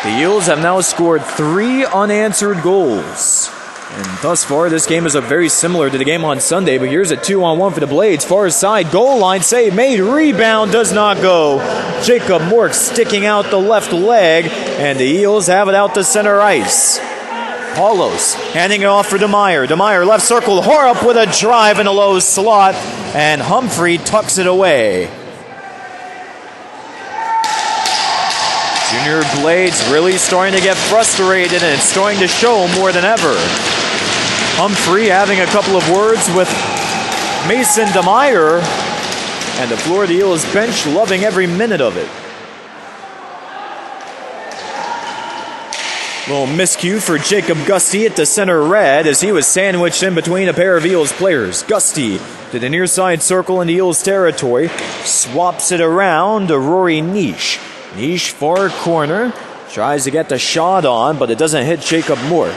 The Eels have now scored 3 unanswered goals. And thus far, this game is very similar to the game on Sunday, but here's a 2-on-1 for the Blades. Far side, goal line, save made, rebound does not go. Jacob Mork sticking out the left leg, and the Eels have it out to center ice. Paulos handing it off for DeMeyer. DeMeyer left circle, Horup with a drive in a low slot, and Humphrey tucks it away. Junior Blades really starting to get frustrated, and it's starting to show more than ever. Humphrey having a couple of words with Mason DeMeyer, and the Florida Eels bench loving every minute of it. Little miscue for Jacob Gusty at the center red as he was sandwiched in between a pair of Eels players. Gusty to the near side circle in the Eels territory. Swaps it around to Rory Niche. Niche far corner. Tries to get the shot on, but it doesn't hit Jacob Moore.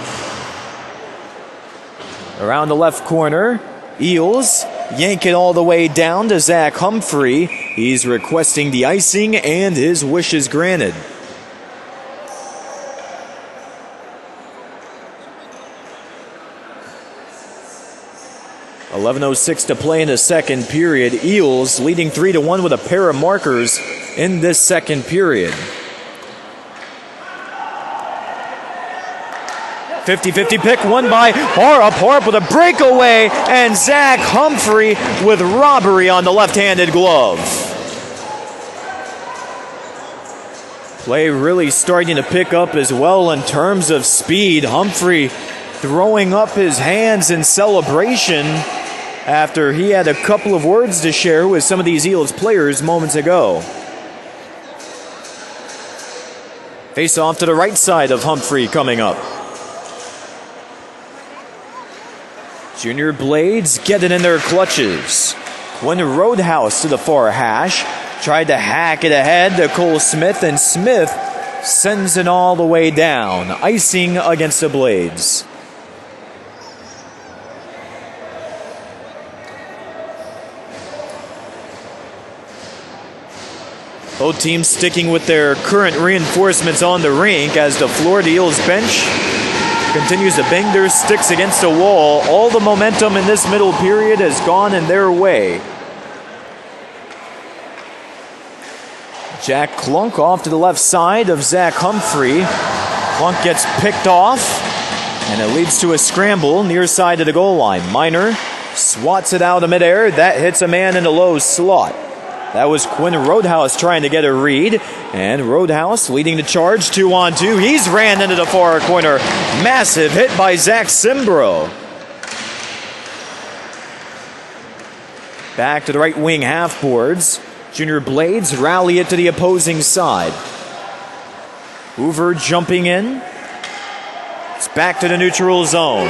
Around the left corner, Eels yank it all the way down to Zach Humphrey. He's requesting the icing and his wish is granted. .11:06 to play in the second period. Eels leading 3-1 with a pair of markers in this second period. 50-50 pick, won by Harup with a breakaway, and Zach Humphrey with robbery on the left-handed glove. Play really starting to pick up as well in terms of speed. Humphrey throwing up his hands in celebration after he had a couple of words to share with some of these Eels players moments ago. Face off to the right side of Humphrey coming up. Junior Blades get it in their clutches. Quinn Roadhouse to the far hash. Tried to hack it ahead to Cole Smith, and Smith sends it all the way down. Icing against the Blades. Both teams sticking with their current reinforcements on the rink as the Florida Eels bench continues to bang their sticks against the wall. All the momentum in this middle period has gone in their way. Jack Klunk off to the left side of Zach Humphrey. Klunk gets picked off, and it leads to a scramble near side of the goal line. Minor swats it out of midair. That hits a man in the low slot. That was Quinn Roadhouse trying to get a read, and Roadhouse leading the charge 2-on-2. He's ran into the far corner. Massive hit by Zach Simbro. Back to the right wing half boards. Junior Blades rally it to the opposing side. Hoover jumping in. It's back to the neutral zone.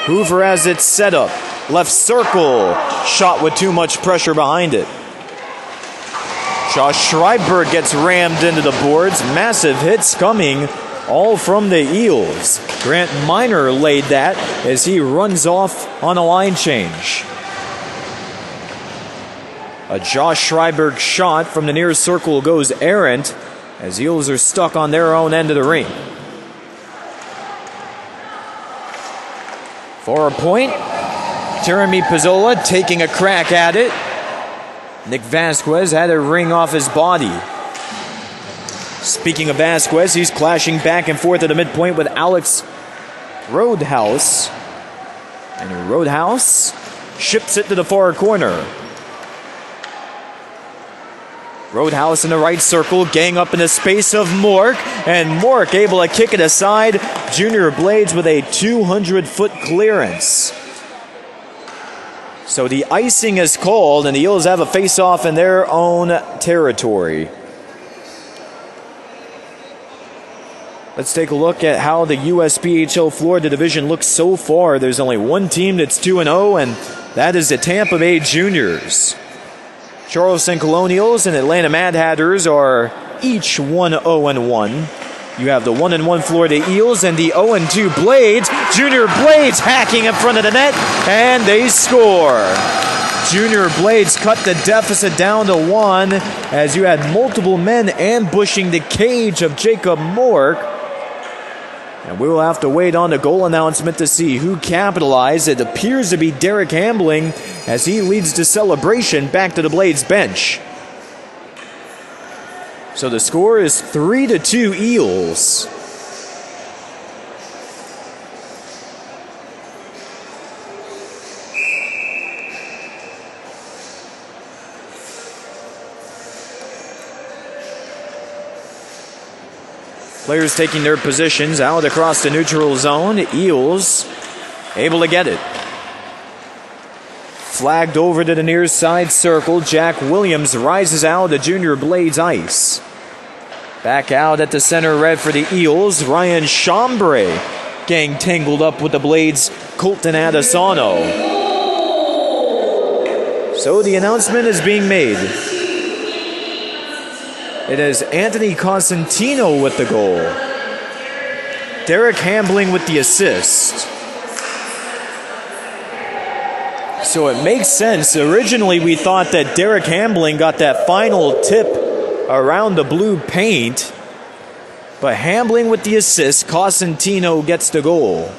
Hoover has it set up. Left circle. Shot with too much pressure behind it. Josh Schreiber gets rammed into the boards. Massive hits coming all from the Eels. Grant Minor laid that as he runs off on a line change. A Josh Schreiber shot from the near circle goes errant as Eels are stuck on their own end of the ring. For a point, Jeremy Pizzola taking a crack at it. Nick Vasquez had a ring off his body. Speaking of Vasquez, he's clashing back and forth at the midpoint with Alex Roadhouse. And Roadhouse ships it to the far corner. Roadhouse in the right circle, gang up in the space of Mork, and Mork able to kick it aside. Junior Blades with a 200-foot clearance. So the icing is called, and the Eels have a face-off in their own territory. Let's take a look at how the USPHL Florida division looks so far. There's only one team that's 2-0, and that is the Tampa Bay Juniors. Charleston Colonials and Atlanta Mad Hatters are each 1-0-1. You have the 1-1 Florida Eels and the 0-2 Blades. Junior Blades hacking in front of the net, and they score. Junior Blades cut the deficit down to 1 as you had multiple men ambushing the cage of Jacob Moore. And we will have to wait on the goal announcement to see who capitalized. It appears to be Derek Hambling as he leads the celebration back to the Blades bench. So the score is 3-2 Eels. Players taking their positions out across the neutral zone. Eels able to get it. Flagged over to the near side circle. Jack Williams rises out of Junior Blades ice. Back out at the center red for the Eels, Ryan Chambray getting tangled up with the Blades' Colton Adesano. So the announcement is being made. It is Anthony Cosentino with the goal. Derek Hambling with the assist. So it makes sense. Originally we thought that Derek Hambling got that final tip around the blue paint. But Hambling with the assist, Cosentino gets the goal.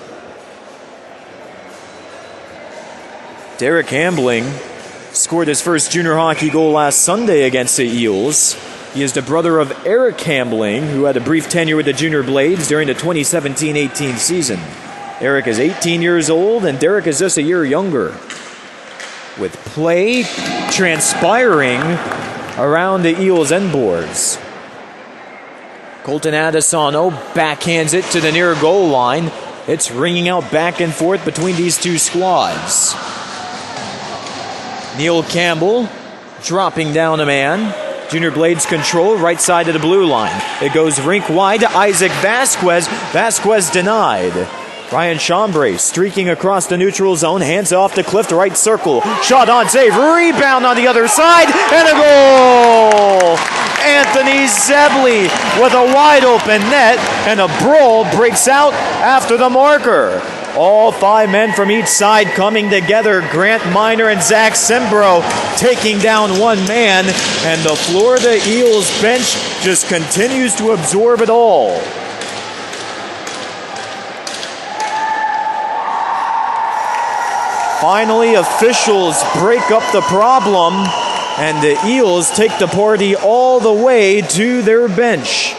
Derek Hambling scored his first junior hockey goal last Sunday against the Eels. He is the brother of Eric Hambling, who had a brief tenure with the Junior Blades during the 2017-18 season. Eric is 18 years old, and Derek is just a year younger. With play transpiring around the Eels' end boards. Colton Adesano backhands it to the near goal line. It's ringing out back and forth between these two squads. Neil Campbell dropping down a man. Junior Blades control, right side of the blue line. It goes rink wide to Isaac Vasquez. Vasquez denied. Ryan Chambray streaking across the neutral zone. Hands off to Clift, right circle. Shot on save. Rebound on the other side. And a goal! Anthony Zebley with a wide open net. And a brawl breaks out after the marker. All 5 men from each side coming together. Grant Miner and Zach Simbro taking down one man. And the Florida Eels bench just continues to absorb it all. Finally, officials break up the problem. And the Eels take the party all the way to their bench.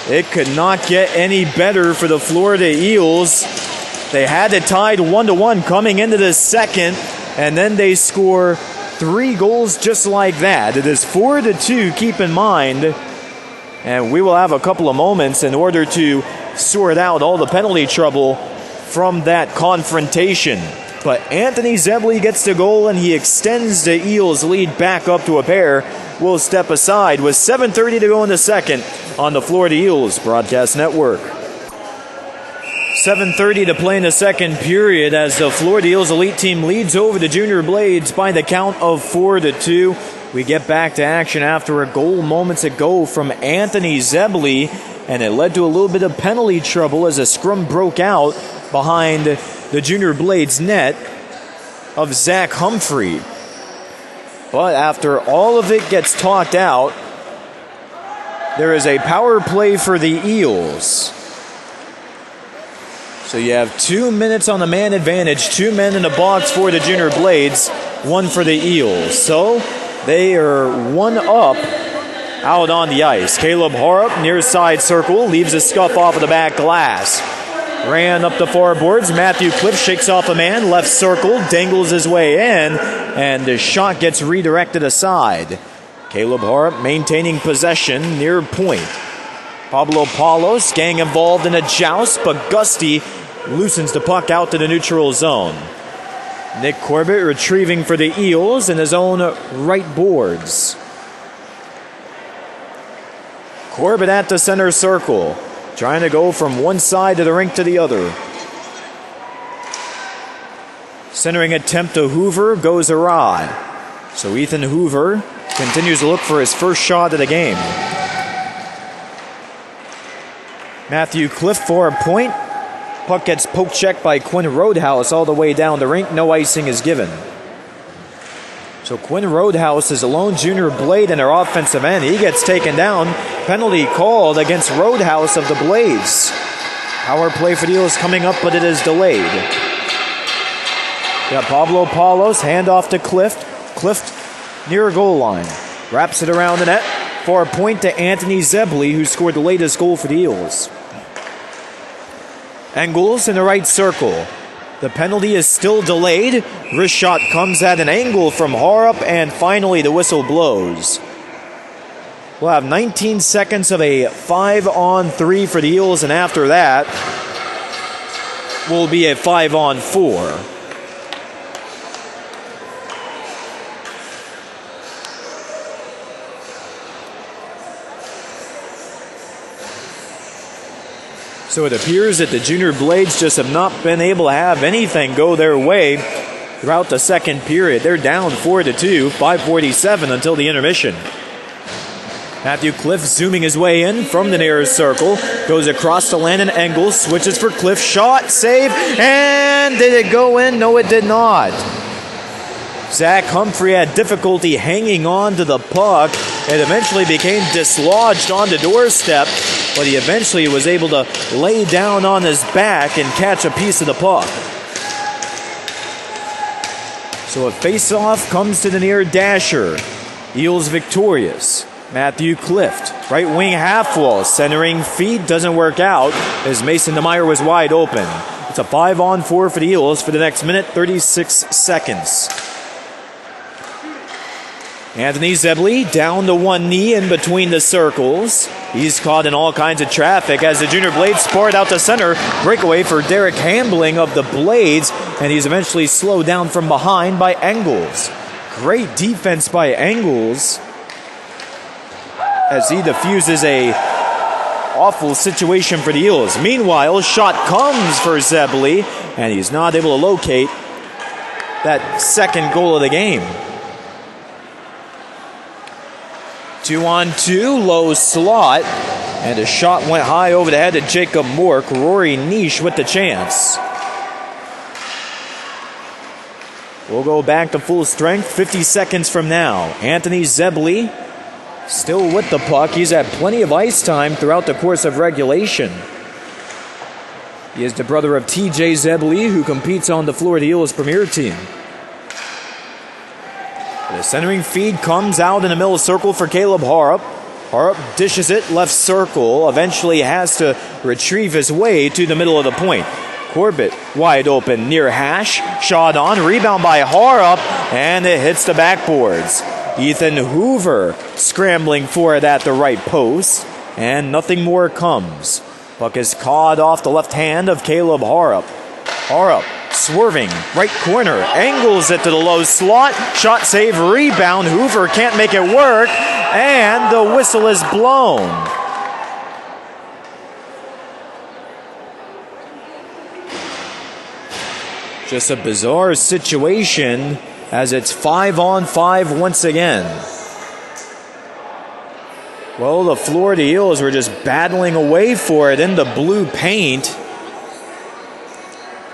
It could not get any better for the Florida Eels. They had it tied 1-1 coming into the second, and then they score 3 goals just like that. It is 4-2, keep in mind. And we will have a couple of moments in order to sort out all the penalty trouble from that confrontation. But Anthony Zebley gets the goal, and he extends the Eels' lead back up to a pair. We'll step aside with 7:30 to go in the second on the Florida Eels Broadcast Network. 7:30 to play in the second period as the Florida Eels Elite team leads over the Junior Blades by the count of 4-2. We get back to action after a goal moments ago from Anthony Zebley, and it led to a little bit of penalty trouble as a scrum broke out behind the Junior Blades net of Zach Humphrey. But after all of it gets talked out, there is a power play for the Eels. So you have 2 minutes on the man advantage, 2 men in the box for the Junior Blades, 1 for the Eels. So they are 1 up out on the ice. Caleb Harrop near side circle, leaves a scuff off of the back glass. Ran up the far boards. Matthew Cliff shakes off a man. Left circle. Dangles his way in. And the shot gets redirected aside. Caleb Harrop maintaining possession near point. Pablo Palos getting involved in a joust, but Gusty loosens the puck out to the neutral zone. Nick Corbett retrieving for the Eels in his own right boards. Corbett at the center circle. Trying to go from one side of the rink to the other. Centering attempt to Hoover goes awry. So Ethan Hoover continues to look for his first shot of the game. Matthew Cliff for a point. Puck gets poke checked by Quinn Roadhouse all the way down the rink. No icing is given. So Quinn Roadhouse is a lone Junior Blade in their offensive end. He gets taken down. Penalty called against Roadhouse of the Blades. Power play for the Eels coming up, but it is delayed. Got Pablo Palos, handoff to Clift. Clift near goal line. Wraps it around the net for a point to Anthony Zebley, who scored the latest goal for the Eels. Engels in the right circle. The penalty is still delayed. Wrist shot comes at an angle from Harrop, and finally the whistle blows. We'll have 19 seconds of a 5-on-3 for the Eels, and after that will be a 5-on-4. So it appears that the Junior Blades just have not been able to have anything go their way throughout the second period. They're down 4-2, 5:47 until the intermission. Matthew Cliff zooming his way in from the nearest circle. Goes across to Landon Engels. Switches for Cliff. Shot. Save. And did it go in? No, it did not. Zach Humphrey had difficulty hanging on to the puck. It eventually became dislodged on the doorstep, but he eventually was able to lay down on his back and catch a piece of the puck. So a face-off comes to the near dasher. Eels victorious. Matthew Clift, right wing half wall, centering feed doesn't work out as Mason DeMeyer was wide open. It's a 5-on-4 for the Eels for the next minute, 36 seconds. Anthony Zebley down to one knee in between the circles. He's caught in all kinds of traffic as the Junior Blades sport out to center. Breakaway for Derek Hambling of the Blades, and he's eventually slowed down from behind by Engels. Great defense by Engels as he diffuses a awful situation for the Eels. Meanwhile, shot comes for Zebley, and he's not able to locate that second goal of the game. 2-on-2, low slot, and a shot went high over the head of Jacob Mork. Rory Niche with the chance. We'll go back to full strength 50 seconds from now. Anthony Zebley still with the puck. He's had plenty of ice time throughout the course of regulation. He is the brother of TJ Zebley, who competes on the Florida Eels premier team. The centering feed comes out in the middle circle for Caleb Harrop. Harrop dishes it left circle. Eventually has to retrieve his way to the middle of the point. Corbett wide open near hash. Shot on. Rebound by Harrop. And it hits the backboards. Ethan Hoover scrambling for it at the right post. And nothing more comes. Puck is caught off the left hand of Caleb Harrop. Harrop swerving, right corner, angles it to the low slot, shot save, rebound, Hoover can't make it work, and the whistle is blown. Just a bizarre situation as it's 5-on-5 once again. Well, the Florida Eels were just battling away for it in the blue paint.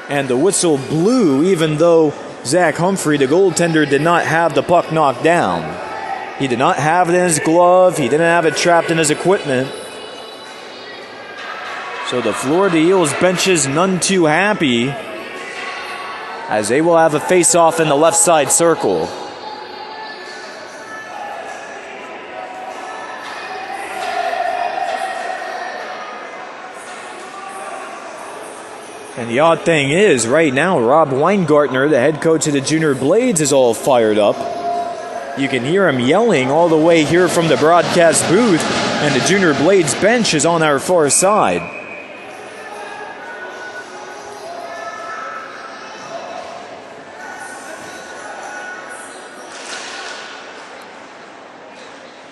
And the whistle blew even though Zach Humphrey, the goaltender, did not have the puck knocked down. He did not have it in his glove. He didn't have it trapped in his equipment. So the Florida Eels bench is none too happy as they will have a face-off in the left side circle. And the odd thing is, right now, Rob Weingartner, the head coach of the Junior Blades, is all fired up. You can hear him yelling all the way here from the broadcast booth, and the Junior Blades bench is on our far side.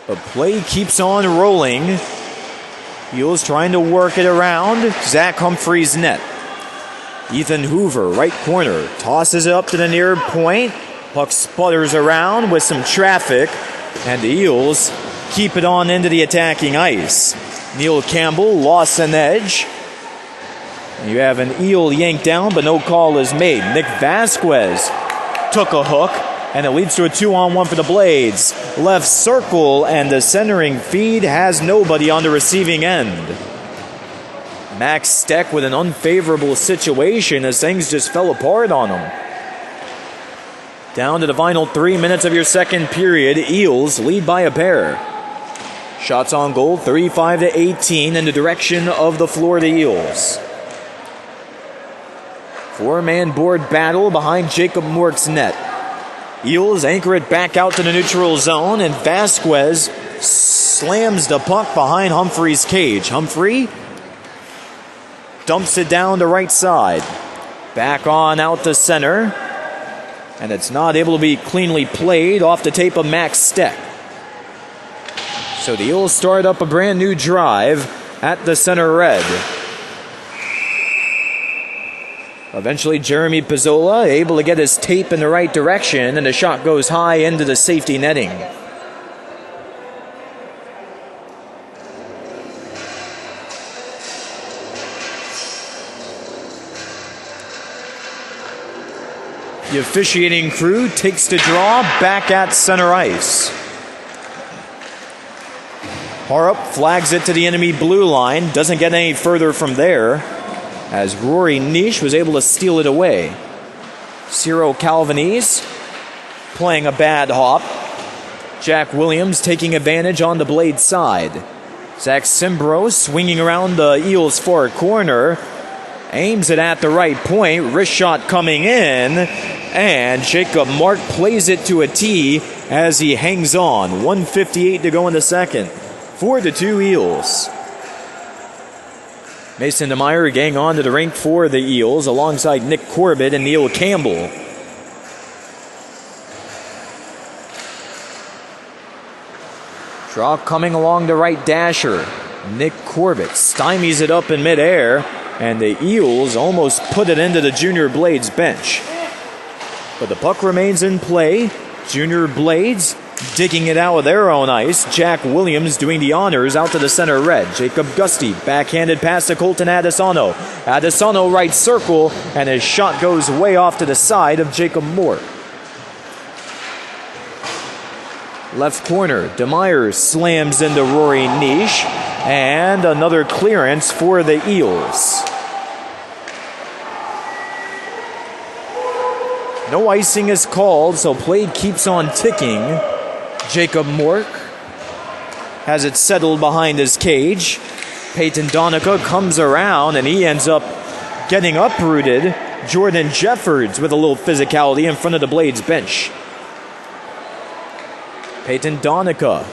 The play keeps on rolling. Eels trying to work it around Zach Humphrey's net. Ethan Hoover, right corner, tosses it up to the near point. Puck sputters around with some traffic, and the Eels keep it on into the attacking ice. Neil Campbell lost an edge. You have an Eel yanked down, but no call is made. Nick Vasquez took a hook, and it leads to a 2-on-1 for the Blades. Left circle, and the centering feed has nobody on the receiving end. Max Steck with an unfavorable situation as things just fell apart on him. Down to the final 3 minutes of your second period. Eels lead by a pair. Shots on goal, 35-18 in the direction of the Florida Eels. Four-man board battle behind Jacob Mork's net. Eels anchor it back out to the neutral zone, and Vasquez slams the puck behind Humphrey's cage. Humphrey dumps it down the right side. Back on out to center. And it's not able to be cleanly played off the tape of Max Steck. So the Eels start up a brand new drive at the center red. Eventually, Jeremy Pizzola able to get his tape in the right direction, and the shot goes high into the safety netting. The officiating crew takes the draw back at center ice. Harup flags it to the enemy blue line, doesn't get any further from there, as Rory Nish was able to steal it away. Ciro Calvanese playing a bad hop. Jack Williams taking advantage on the blade side. Zach Simbro swinging around the Eels' far corner. Aims it at the right point. Wrist shot coming in. And Jacob Mark plays it to a tee as he hangs on. 1:58 to go in the second. 4-2 Eels. Mason DeMeyer getting onto the rink for the Eels alongside Nick Corbett and Neil Campbell. Draw coming along the right dasher. Nick Corbett stymies it up in midair, and the Eels almost put it into the Junior Blades bench. But the puck remains in play. Junior Blades digging it out with their own ice. Jack Williams doing the honors out to the center red. Jacob Gusty backhanded pass to Colton Adesano. Adesano right circle, and his shot goes way off to the side of Jacob Moore. Left corner, DeMeyer slams into Rory Nish, and another clearance for the Eels. No icing is called, so play keeps on ticking. Jacob Mork has it settled behind his cage. Peyton Donica comes around, and he ends up getting uprooted. Jordan Jeffords with a little physicality in front of the Blades bench. Peyton Donica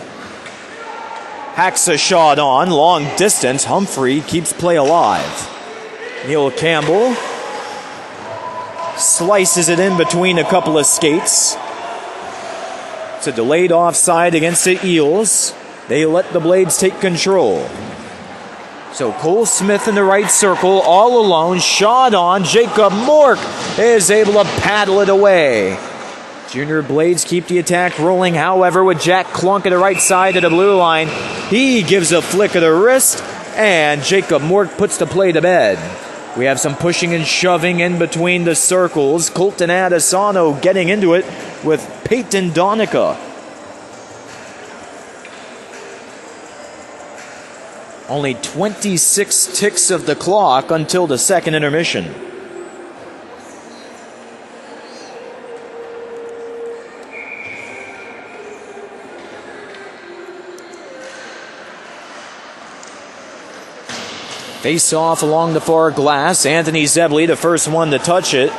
hacks a shot on, long distance. Humphrey keeps play alive. Neil Campbell slices it in between a couple of skates. It's a delayed offside against the Eels. They let the Blades take control. So Cole Smith in the right circle, all alone, shot on. Jacob Mork is able to paddle it away. Junior Blades keep the attack rolling, however, with Jack Klunk at the right side of the blue line. He gives a flick of the wrist, and Jacob Mork puts the play to bed. We have some pushing and shoving in between the circles. Colton Adesano getting into it with Peyton Donica. Only 26 ticks of the clock until the second intermission. Face off along the far glass. Anthony Zebley, the first one to touch it.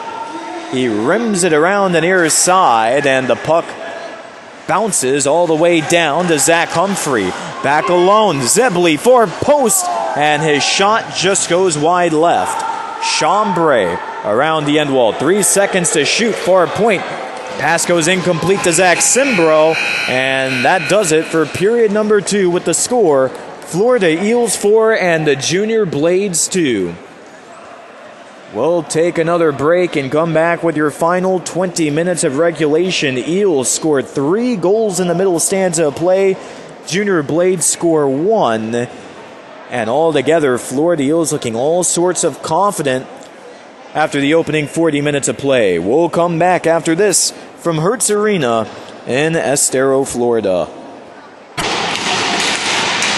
He rims it around the near side, and the puck bounces all the way down to Zach Humphrey. Back alone, Zebley for post, and his shot just goes wide left. Chambray around the end wall. 3 seconds to shoot for a point. Pass goes incomplete to Zach Simbro, and that does it for period number 2 with the score. Florida Eels 4 and the Junior Blades 2. We'll take another break and come back with your final 20 minutes of regulation. Eels scored 3 goals in the middle stanza of play. Junior Blades score 1. And altogether, Florida Eels looking all sorts of confident after the opening 40 minutes of play. We'll come back after this from Hertz Arena in Estero, Florida.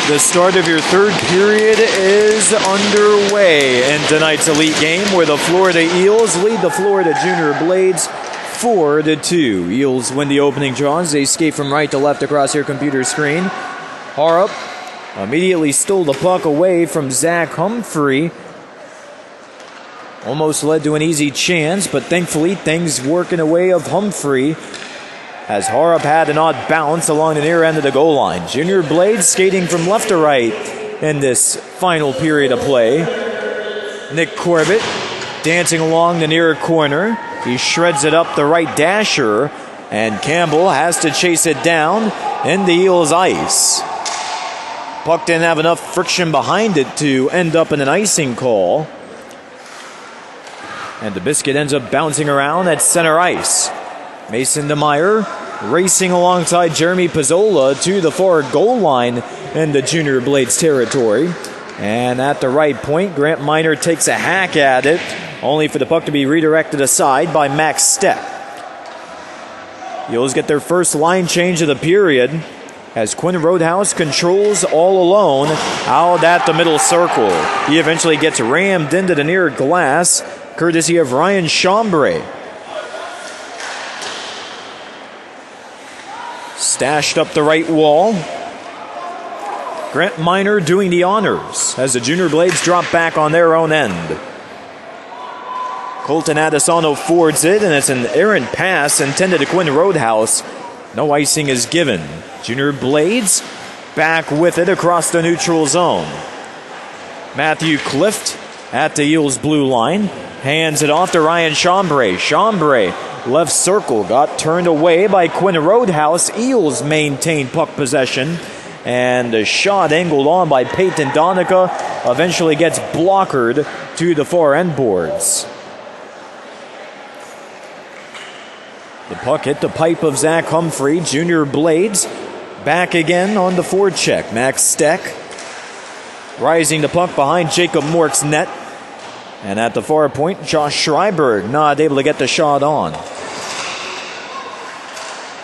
The start of your third period is underway in tonight's Elite game, where the Florida Eels lead the Florida Junior Blades 4-2. Eels win the opening draw as they skate from right to left across your computer screen. Harup immediately stole the puck away from Zach Humphrey. Almost led to an easy chance, but thankfully things working away of Humphrey, as Harup had an odd bounce along the near end of the goal line. Junior Blades skating from left to right in this final period of play. Nick Corbett dancing along the near corner. He shreds it up the right dasher, and Campbell has to chase it down in the Eels' ice. Puck didn't have enough friction behind it to end up in an icing call. And the biscuit ends up bouncing around at center ice. Mason DeMeyer racing alongside Jeremy Pizzola to the far goal line in the Junior Blades territory. And at the right point, Grant Miner takes a hack at it, only for the puck to be redirected aside by Max Steck. Eels get their first line change of the period as Quinn Roadhouse controls all alone out at the middle circle. He eventually gets rammed into the near glass, courtesy of Ryan Chambray. Stashed up the right wall. Grant Miner doing the honors as the Junior Blades drop back on their own end. Colton Adesano forwards it, and it's an errant pass intended to Quinn Roadhouse. No icing is given. Junior Blades back with it across the neutral zone. Matthew Clift at the Eels blue line. Hands it off to Ryan Chambray. Chambray, left circle, got turned away by Quinn Roadhouse. Eels maintain puck possession. And the shot angled on by Peyton Donica eventually gets blockered to the far end boards. The puck hit the pipe of Zach Humphrey. Junior Blades back again on the forecheck. Max Steck rising the puck behind Jacob Mork's net. And at the far point, Josh Schreiber not able to get the shot on.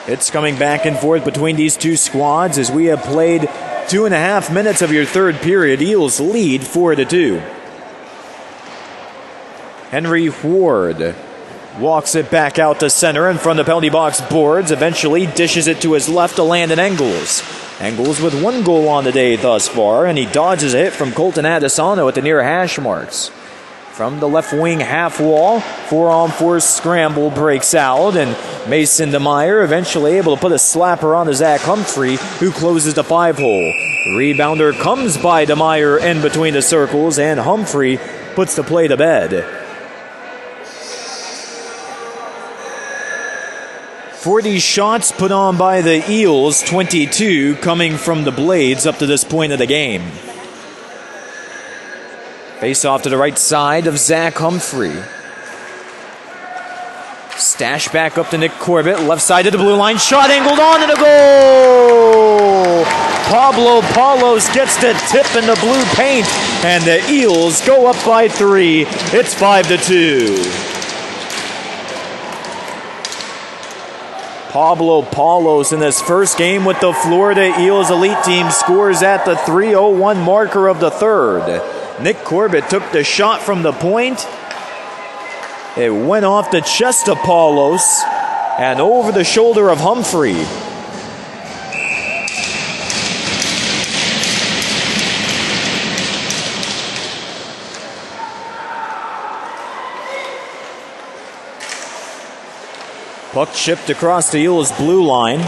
It's coming back and forth between these two squads as we have played 2.5 minutes of your third period. Eels lead 4-2. Henry Ward walks it back out to center in front of penalty box boards. Eventually dishes it to his left to Landon Engels. Engels with 1 goal on the day thus far, and he dodges a hit from Colton Adesano at the near hash marks. From the left wing half wall, 4-on-4 scramble breaks out, and Mason DeMeyer eventually able to put a slapper on to Zach Humphrey, who closes the 5-hole. Rebounder comes by DeMeyer in between the circles, and Humphrey puts the play to bed. 40 shots put on by the Eels, 22 coming from the Blades up to this point of the game. Face off to the right side of Zach Humphrey. Stash back up to Nick Corbett, left side of the blue line. Shot angled on and a goal! Pablo Paulos gets the tip in the blue paint, and the Eels go up by 3. It's 5-2. Pablo Paulos in this first game with the Florida Eels Elite team scores at the 3:01 marker of the third. Nick Corbett took the shot from the point. It went off the chest of Paulos and over the shoulder of Humphrey. Puck chipped across the Eels blue line.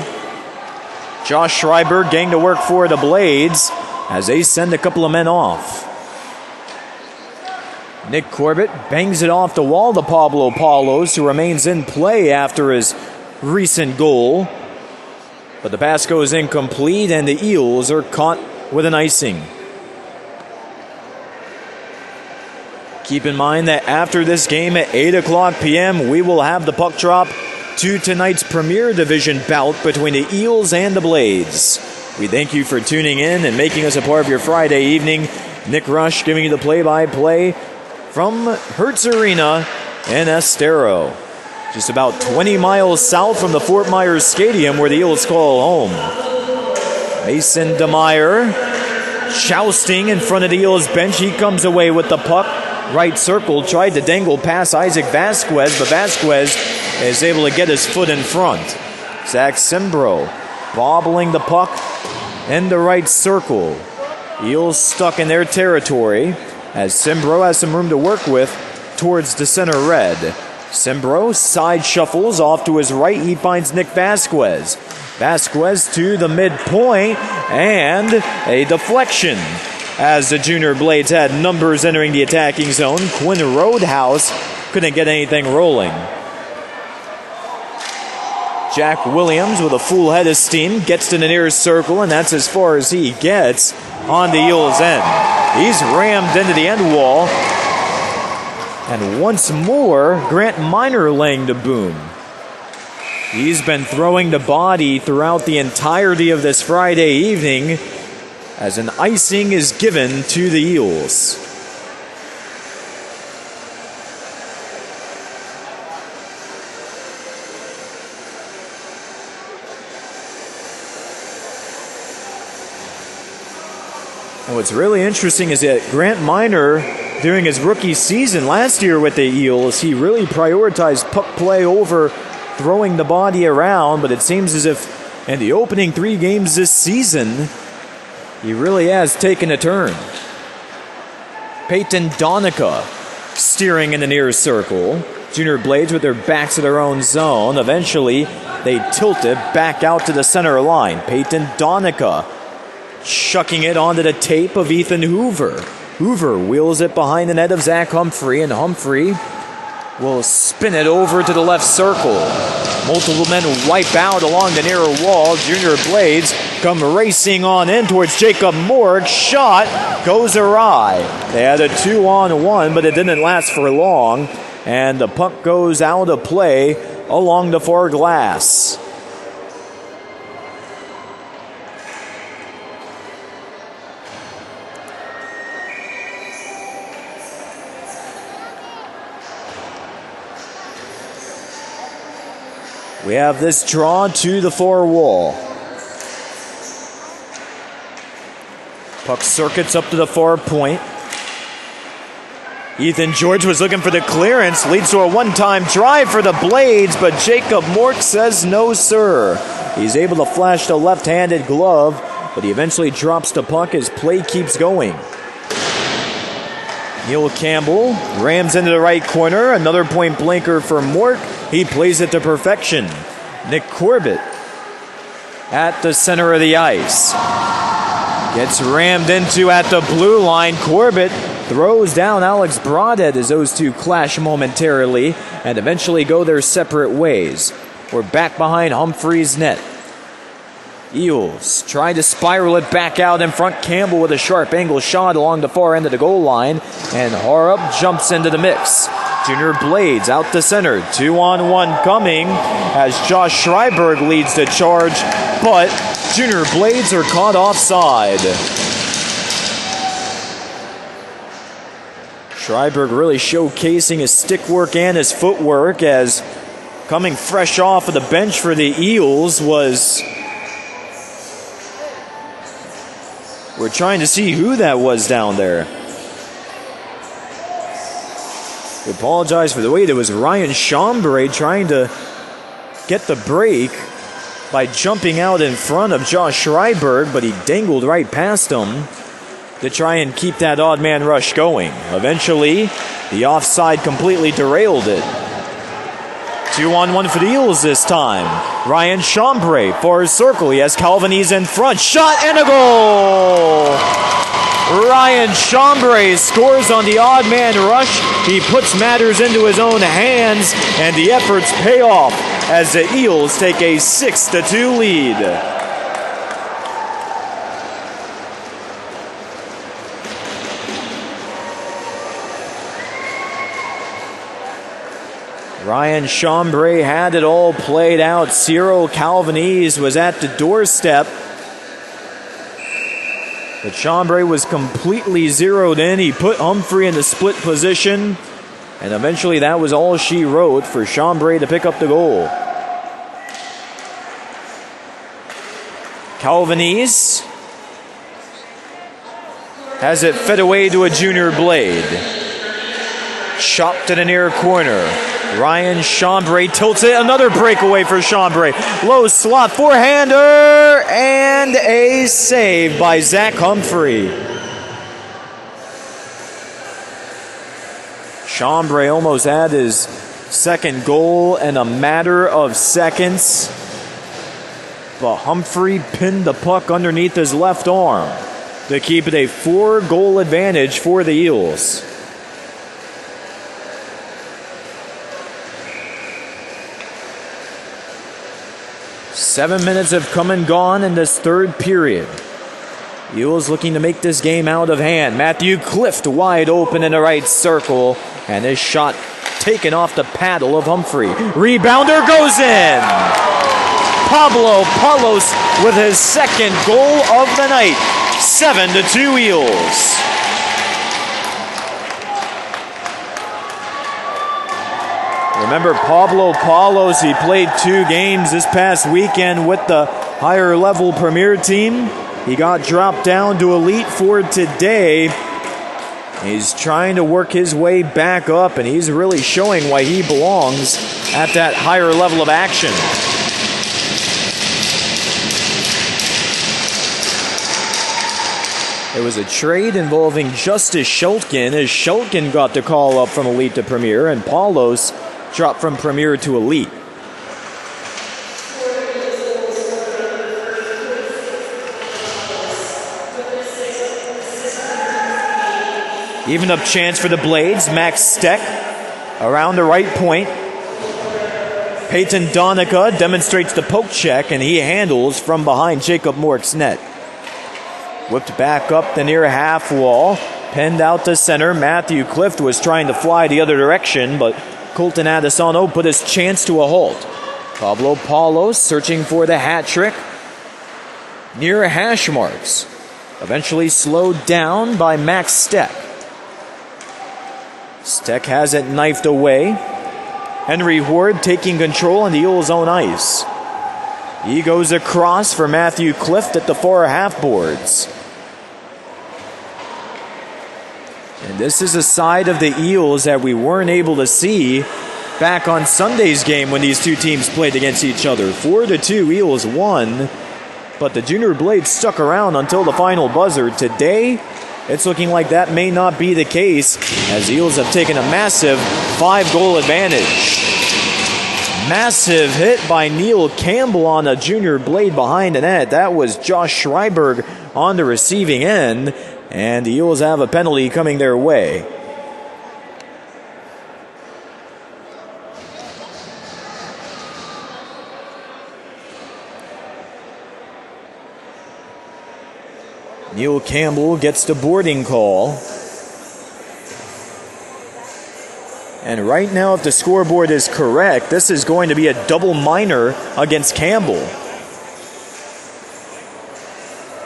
Josh Schreiber getting to work for the Blades as they send a couple of men off. Nick Corbett bangs it off the wall to Pablo Paulos, who remains in play after his recent goal. But the pass goes incomplete, and the Eels are caught with an icing. Keep in mind that after this game at 8 o'clock p.m., we will have the puck drop to tonight's Premier Division bout between the Eels and the Blades. We thank you for tuning in and making us a part of your Friday evening. Nick Rush giving you the play-by-play from Hertz Arena in Estero, just about 20 miles south from the Fort Myers Stadium where the Eels call home. Mason DeMeyer jousting in front of the Eels bench. He comes away with the puck. Right circle, tried to dangle past Isaac Vasquez, but Vasquez is able to get his foot in front. Zach Simbro bobbling the puck in the right circle. Eels stuck in their territory as Simbro has some room to work with towards the center red. Simbro side shuffles off to his right. He finds Nick Vasquez. Vasquez to the midpoint and a deflection as the Junior Blades had numbers entering the attacking zone. Quinn Roadhouse couldn't get anything rolling. Jack Williams with a full head of steam gets to the near circle, and that's as far as he gets on the Eels' end. He's rammed into the end wall. And once more, Grant Miner laying the boom. He's been throwing the body throughout the entirety of this Friday evening as an icing is given to the Eels. And what's really interesting is that Grant Miner, during his rookie season last year with the Eels, he really prioritized puck play over throwing the body around, but it seems as if in the opening 3 games this season, he really has taken a turn. Peyton Donica steering in the near circle. Junior Blades with their backs to their own zone. Eventually, they tilt it back out to the center line. Peyton Donica chucking it onto the tape of Ethan Hoover. Hoover wheels it behind the net of Zach Humphrey, and Humphrey will spin it over to the left circle. Multiple men wipe out along the near wall. Junior Blades come racing on in towards Jacob Morg. Shot goes awry. They had a 2-on-1, but it didn't last for long, and the puck goes out of play along the far glass. We have this draw to the far wall. Puck circuits up to the far point. Ethan George was looking for the clearance. Leads to a one-time drive for the Blades, but Jacob Mork says no, sir. He's able to flash the left-handed glove, but he eventually drops the puck as play keeps going. Neil Campbell rams into the right corner. Another point blanker for Mork. He plays it to perfection. Nick Corbett at the center of the ice. Gets rammed into at the blue line. Corbett throws down Alex Broadhead as those two clash momentarily and eventually go their separate ways. We're back behind Humphrey's net. Eels try to spiral it back out in front. Campbell with a sharp angle shot along the far end of the goal line, and Harup jumps into the mix. Junior Blades out to center. 2-on-1 coming as Josh Schreiberg leads the charge, but Junior Blades are caught offside. Schreiberg really showcasing his stick work and his footwork as coming fresh off of the bench for the Eels was... We're trying to see who that was down there. We apologize for the wait. It was Ryan Chambray trying to get the break by jumping out in front of Josh Schreiberg, but he dangled right past him to try and keep that odd man rush going. Eventually, the offside completely derailed it. 2-on-1 for the Eels this time. Ryan Chambray for his circle. He has Calvanese in front. Shot and a goal! Ryan Chambray scores on the odd man rush. He puts matters into his own hands, and the efforts pay off as the Eels take a 6-2 lead. Ryan Chambray had it all played out. Cyril Calvanese was at the doorstep, but Chambray was completely zeroed in. He put Humphrey in the split position, and eventually that was all she wrote for Chambray to pick up the goal. Calvanese has it fed away to a Junior Blade. Chopped to the near corner. Ryan Chambray tilts it. Another breakaway for Chambray. Low slot forehander and a save by Zach Humphrey. Chambray almost had his second goal in a matter of seconds, but Humphrey pinned the puck underneath his left arm to keep it a 4-goal advantage for the Eels. Seven minutes have come and gone in this third period. Eels looking to make this game out of hand. Matthew Clift wide open in the right circle. And this shot taken off the paddle of Humphrey. Rebounder goes in. Pablo Palos with his second goal of the night. 7-2 Eels. Remember Pablo Palos, he played 2 games this past weekend with the higher level Premier team. He got dropped down to Elite for today. He's trying to work his way back up, and he's really showing why he belongs at that higher level of action. It was a trade involving Justice Schultgen, as Schultgen got the call up from Elite to Premier, and Palos dropped from Premier to Elite. Even up chance for the Blades. Max Steck around the right point. Peyton Donica demonstrates the poke check, and he handles from behind Jacob Mork's net. Whipped back up the near half wall. Pinned out to center. Matthew Clift was trying to fly the other direction, but Colton Adesano put his chance to a halt. Pablo Palos searching for the hat trick near hash marks. Eventually slowed down by Max Steck. Steck has it knifed away. Henry Ward taking control on the Eels' own ice. He goes across for Matthew Clift at the far half boards. And this is a side of the Eels that we weren't able to see back on Sunday's game when these two teams played against each other. 4-2, Eels won, but the Junior Blades stuck around until the final buzzer. Today, it's looking like that may not be the case, as Eels have taken a massive 5-goal advantage. Massive hit by Neil Campbell on a Junior Blade behind the net. That was Josh Schreiberg on the receiving end, and the Eels have a penalty coming their way. Neil Campbell gets the boarding call. And right now, if the scoreboard is correct, this is going to be a double minor against Campbell.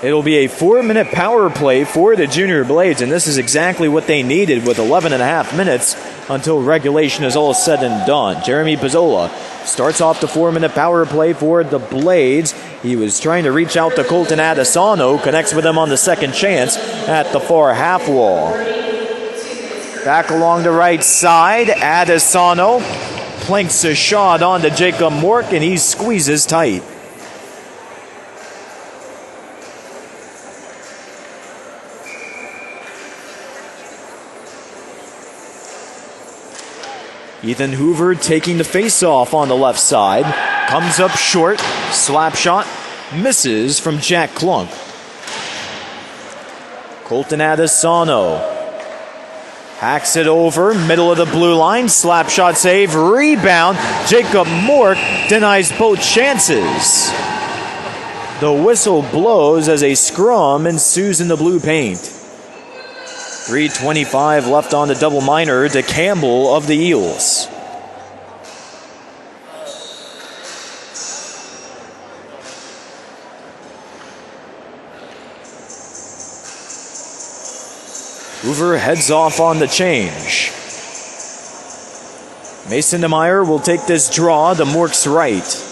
It'll be a 4-minute power play for the Junior Blades, and this is exactly what they needed with 11 and a half minutes until regulation is all said and done. Jeremy Pizzola starts off the 4-minute power play for the Blades. He was trying to reach out to Colton Adesano, connects with him on the second chance at the far half wall. Back along the right side, Adesano planks a shot onto Jacob Mork, and he squeezes tight. Ethan Hoover taking the face-off on the left side. Comes up short. Slap shot. Misses from Jack Klunk. Colton Adesano hacks it over. Middle of the blue line. Slap shot save. Rebound. Jacob Mork denies both chances. The whistle blows as a scrum ensues in the blue paint. 3:25 left on the double minor to Campbell of the Eels. Hoover heads off on the change. Mason DeMeyer will take this draw to Mork's right.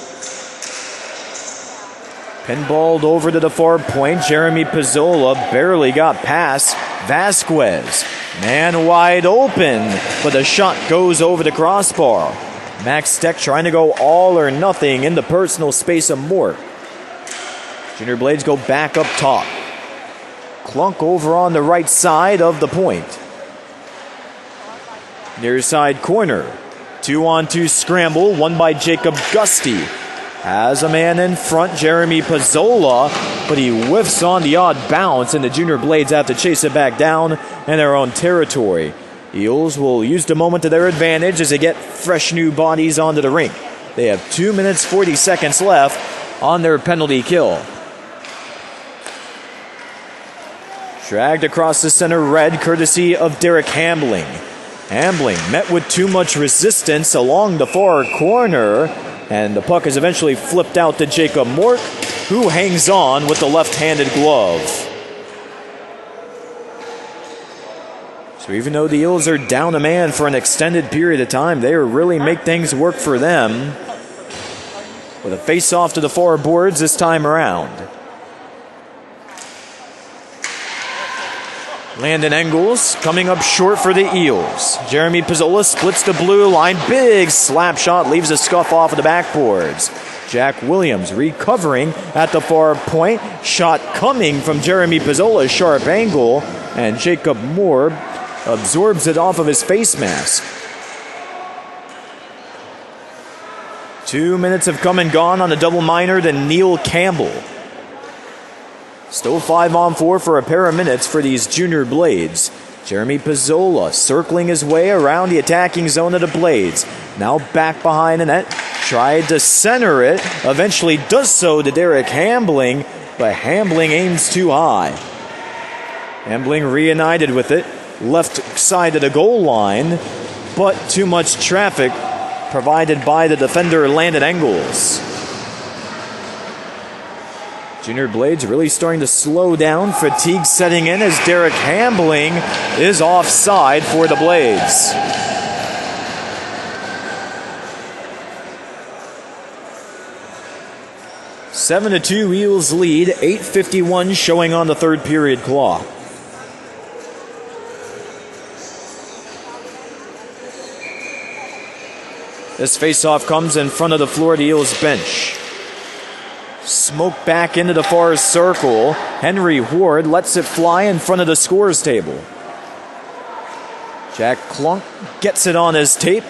Pinballed over to the far point. Jeremy Pizzola barely got past Vasquez. Man wide open, but the shot goes over the crossbar. Max Steck trying to go all or nothing in the personal space of Mork. Junior Blades go back up top. Klunk over on the right side of the point. Near side corner. 2-on-2 scramble, won by Jacob Gusty. Has a man in front, Jeremy Pizzola, but he whiffs on the odd bounce, and the Junior Blades have to chase it back down in their own territory. Eels will use the moment to their advantage as they get fresh new bodies onto the rink. They have 2 minutes 40 seconds left on their penalty kill. Dragged across the center red, courtesy of Derek Hambling. Hambling met with too much resistance along the far corner, and the puck is eventually flipped out to Jacob Mork, who hangs on with the left-handed glove. So even though the Eels are down a man for an extended period of time, they really make things work for them with a face-off to the far boards this time around. Landon Engels coming up short for the Eels. Jeremy Pizzola splits the blue line. Big slap shot leaves a scuff off of the backboards. Jack Williams recovering at the far point. Shot coming from Jeremy Pizzola's sharp angle. And Jacob Moore absorbs it off of his face mask. 2 minutes have come and gone on the double minor to Neil Campbell. Still 5-on-4 for a pair of minutes for these junior Blades. Jeremy Pizzola circling his way around the attacking zone of the Blades. Now back behind the net. Tried to center it. Eventually does so to Derek Hambling, but Hambling aims too high. Hambling reunited with it. Left side of the goal line, but too much traffic provided by the defender Landon Engels. Junior Blades really starting to slow down. Fatigue setting in as Derek Hambling is offside for the Blades. Seven to 2 Eels lead. 8:51 showing on the third period clock. This faceoff comes in front of the Florida Eels bench. Smoke back into the far circle. Henry Ward lets it fly in front of the scores table. Jack Klunk gets it on his tape.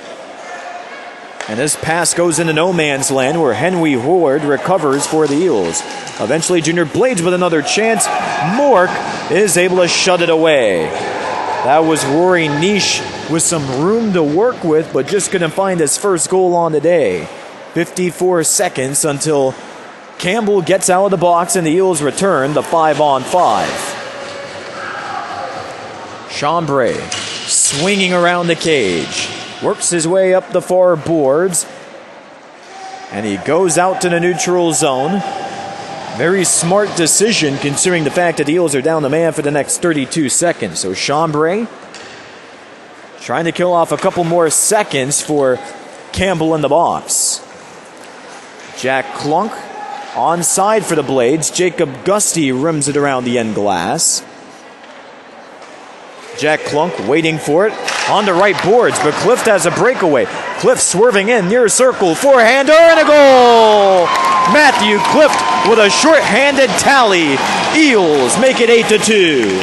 And this pass goes into no man's land where Henry Ward recovers for the Eels. Eventually Junior Blades with another chance. Mork is able to shut it away. That was Rory Niche with some room to work with, but just couldn't find his first goal on the day. 54 seconds until Campbell gets out of the box and the Eels return the 5-on-5. Chambray swinging around the cage. Works his way up the far boards. And he goes out to the neutral zone. Very smart decision considering the fact that the Eels are down the man for the next 32 seconds. So Chambray trying to kill off a couple more seconds for Campbell in the box. Jack Klunk onside for the Blades. Jacob Gusty rims it around the end glass. Jack Klunk waiting for it on the right boards, but Clift has a breakaway. Clift swerving in near circle, forehander and a goal! Matthew Clift with a short-handed tally. Eels make it 8-2.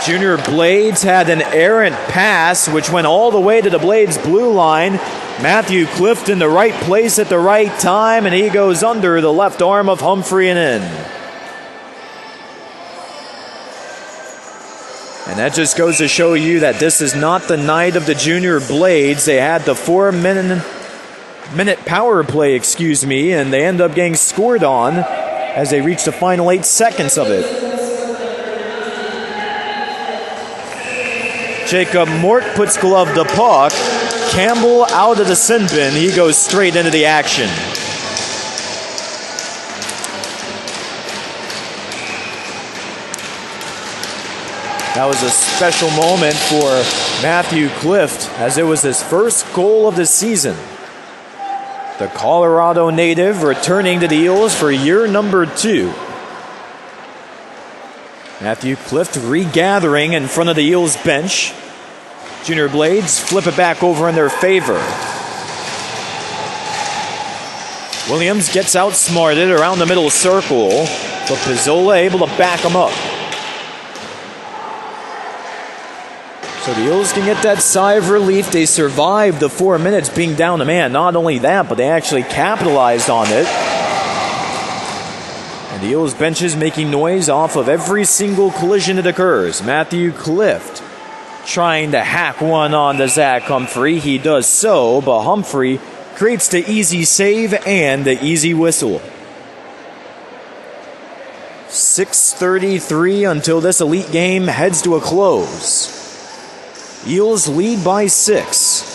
Junior Blades had an errant pass which went all the way to the Blades blue line. Matthew Clift in the right place at the right time, and he goes under the left arm of Humphrey and in. And that just goes to show you that this is not the night of the Junior Blades. They had the 4-minute power play, and they end up getting scored on as they reach the final 8 seconds of it. Jacob Mort puts glove to puck. Campbell out of the sin bin. He goes straight into the action. That was a special moment for Matthew Clift as it was his first goal of the season. The Colorado native returning to the Eels for year number 2. Matthew Clift regathering in front of the Eels bench. Junior Blades flip it back over in their favor. Williams gets outsmarted around the middle circle, but Pizzola able to back him up. So the Eels can get that sigh of relief. They survived the 4 minutes being down a man. Not only that, but they actually capitalized on it. And the Eels bench is making noise off of every single collision that occurs. Matthew Clift trying to hack one on to Zach Humphrey. He does so, but Humphrey creates the easy save and the easy whistle. 6:33 until this Elite game heads to a close. Eels lead by 6.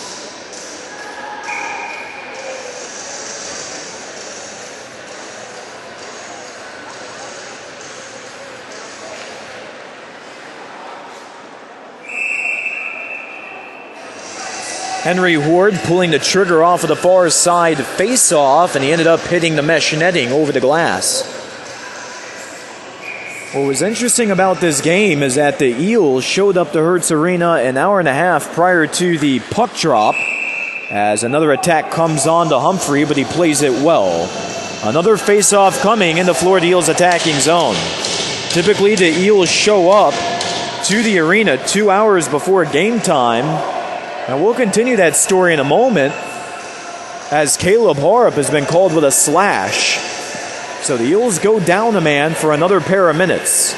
Henry Ward pulling the trigger off of the far side face-off, and he ended up hitting the mesh netting over the glass. What was interesting about this game is that the Eels showed up to Hertz Arena an hour and a half prior to the puck drop, as another attack comes on to Humphrey, but he plays it well. Another face-off coming in the Florida Eels attacking zone. Typically, the Eels show up to the arena 2 hours before game time. And we'll continue that story in a moment, as Caleb Harrop has been called with a slash. So the Eels go down a man for another pair of minutes.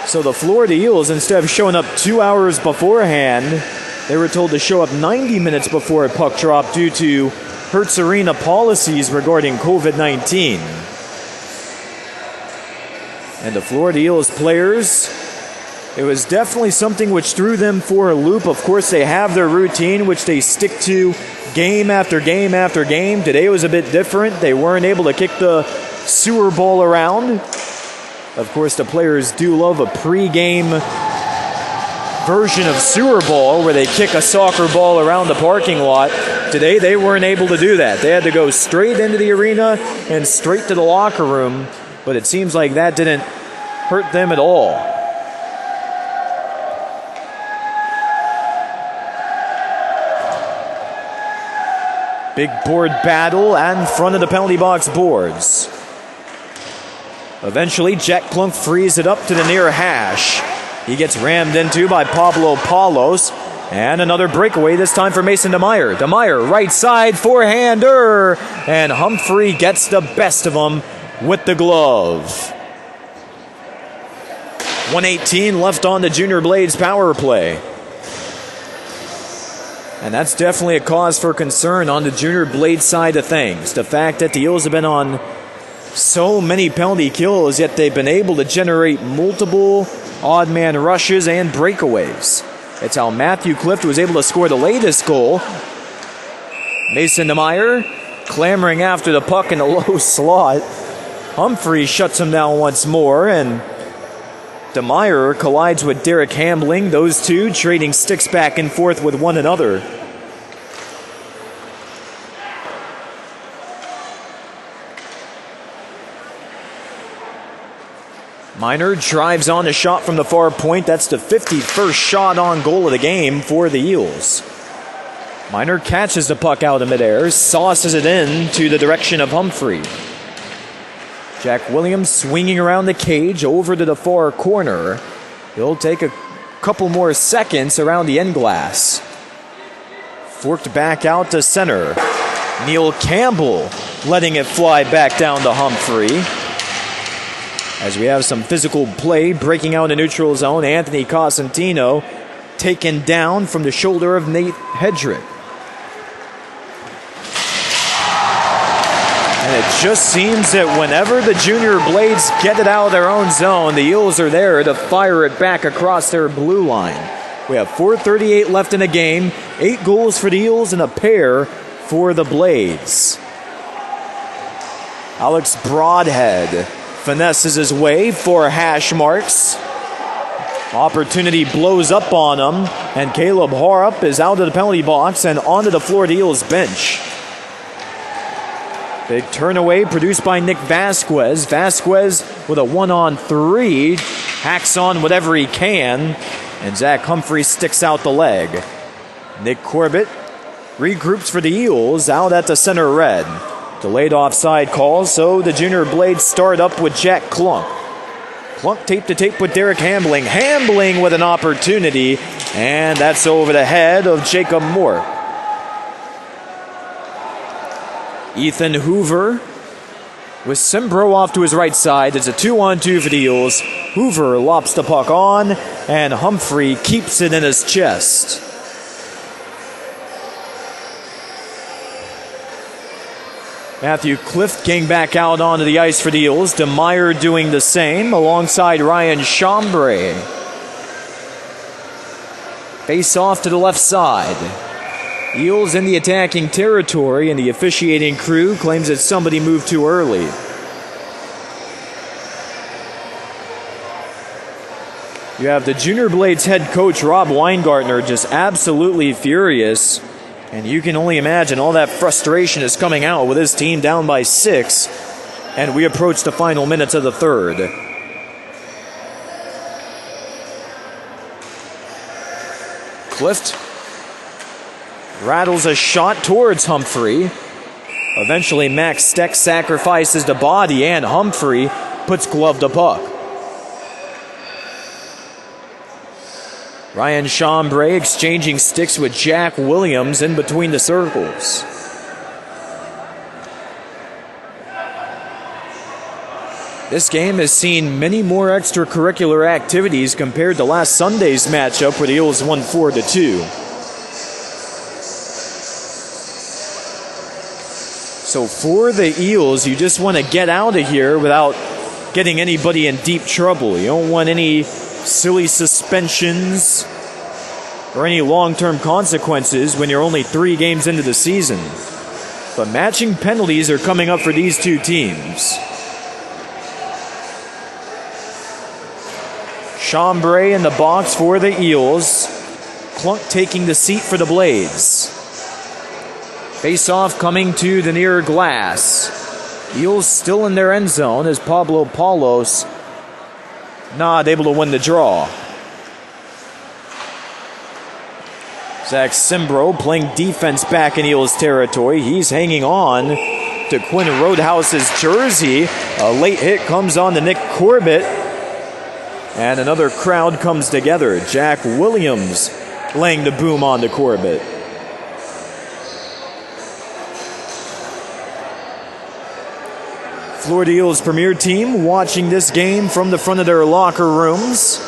So the Florida Eels, instead of showing up 2 hours beforehand, they were told to show up 90 minutes before a puck drop due to Hertz Arena policies regarding COVID-19. And the Florida Eels players, it was definitely something which threw them for a loop. Of course, they have their routine, which they stick to game after game after game. Today was a bit different. They weren't able to kick the sewer ball around. Of course, the players do love a pre-game version of sewer ball where they kick a soccer ball around the parking lot. Today, they weren't able to do that. They had to go straight into the arena and straight to the locker room. But it seems like that didn't hurt them at all. Big board battle in front of the penalty box boards. Eventually, Jack Plunk frees it up to the near hash. He gets rammed into by Pablo Palos. And another breakaway, this time for Mason DeMeyer. DeMeyer, right side, forehander. And Humphrey gets the best of him with the glove. 1:18 left on the Junior Blades power play. And that's definitely a cause for concern on the Junior Blade side of things. The fact that the Eels have been on so many penalty kills, yet they've been able to generate multiple odd man rushes and breakaways. It's how Matthew Clift was able to score the latest goal. Mason DeMeyer clamoring after the puck in the low slot. Humphrey shuts him down once more, and DeMeyer collides with Derek Hambling, those two trading sticks back and forth with one another. Miner drives on a shot from the far point. That's the 51st shot on goal of the game for the Eels. Miner catches the puck out of midair, sauces it in to the direction of Humphrey. Jack Williams swinging around the cage over to the far corner. He'll take a couple more seconds around the end glass. Forked back out to center. Neil Campbell letting it fly back down to Humphrey. As we have some physical play breaking out in the neutral zone, Anthony Cosentino taken down from the shoulder of Nate Hedrick. And it just seems that whenever the Junior Blades get it out of their own zone, the Eels are there to fire it back across their blue line. We have 4:38 left in the game, 8 goals for the Eels and a pair for the Blades. Alex Broadhead finesses his way for hash marks. Opportunity blows up on him, and Caleb Harrop is out of the penalty box and onto the Florida Eels bench. Big turn away produced by Nick Vasquez. Vasquez with a 1-on-3, hacks on whatever he can, and Zach Humphrey sticks out the leg. Nick Corbett regroups for the Eels out at the center red. Delayed offside call, so the Junior Blades start up with Jack Klunk. Klunk tape to tape with Derek Hambling. Hambling with an opportunity, and that's over the head of Jacob Moore. Ethan Hoover with Sembro off to his right side. It's a 2-on-2 for the Eels. Hoover lops the puck on, and Humphrey keeps it in his chest. Matthew Clift getting back out onto the ice for the Eels. DeMeyer doing the same alongside Ryan Chambray. Face off to the left side. Eels in the attacking territory, and the officiating crew claims that somebody moved too early. You have the Junior Blades head coach Rob Weingartner just absolutely furious, and you can only imagine all that frustration is coming out with his team down by 6, and we approach the final minutes of the third. Clift rattles a shot towards Humphrey. Eventually, Max Steck sacrifices the body, and Humphrey puts glove to puck. Ryan Chambray exchanging sticks with Jack Williams in between the circles. This game has seen many more extracurricular activities compared to last Sunday's matchup where the Eels won 4-2. So for the Eels, you just want to get out of here without getting anybody in deep trouble. You don't want any silly suspensions or any long-term consequences when you're only 3 games into the season. But matching penalties are coming up for these two teams. Chambray in the box for the Eels. Clunk taking the seat for the Blades. Face-off coming to the near glass. Eels still in their end zone as Pablo Paulos not able to win the draw. Zach Simbro playing defense back in Eels territory. He's hanging on to Quinn Roadhouse's jersey. A late hit comes on to Nick Corbett. And another crowd comes together. Jack Williams laying the boom on to Corbett. Florida Eels premier team watching this game from the front of their locker rooms.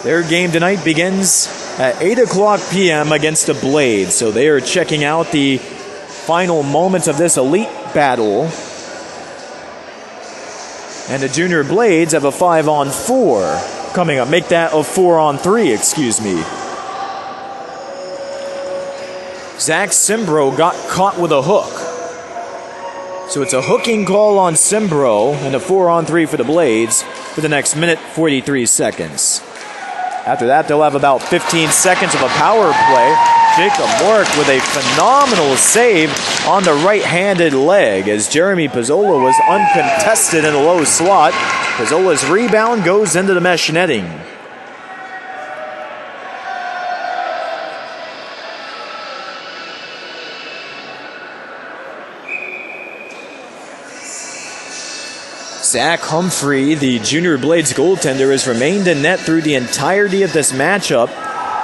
Their game tonight begins at 8 o'clock p.m. against the Blades. So they are checking out the final moments of this elite battle. And the Junior Blades have a 5-on-4 coming up. Make that a 4-on-3, excuse me. Zach Simbro got caught with a hook. So it's a hooking call on Simbro and a 4-on-3 for the Blades for the next minute, 43 seconds. After that, they'll have about 15 seconds of a power play. Jacob Mork with a phenomenal save on the right-handed leg as Jeremy Pizzola was uncontested in the low slot. Pizzola's rebound goes into the mesh netting. Zach Humphrey, the Junior Blades goaltender, has remained in net through the entirety of this matchup.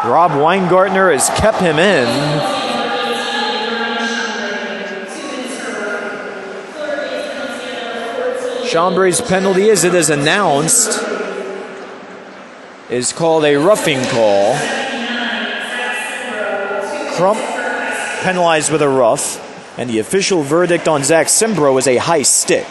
Rob Weingartner has kept him in. Chambray's penalty, as it is announced, is called a roughing call. Crump penalized with a rough, and the official verdict on Zach Simbro is a high stick.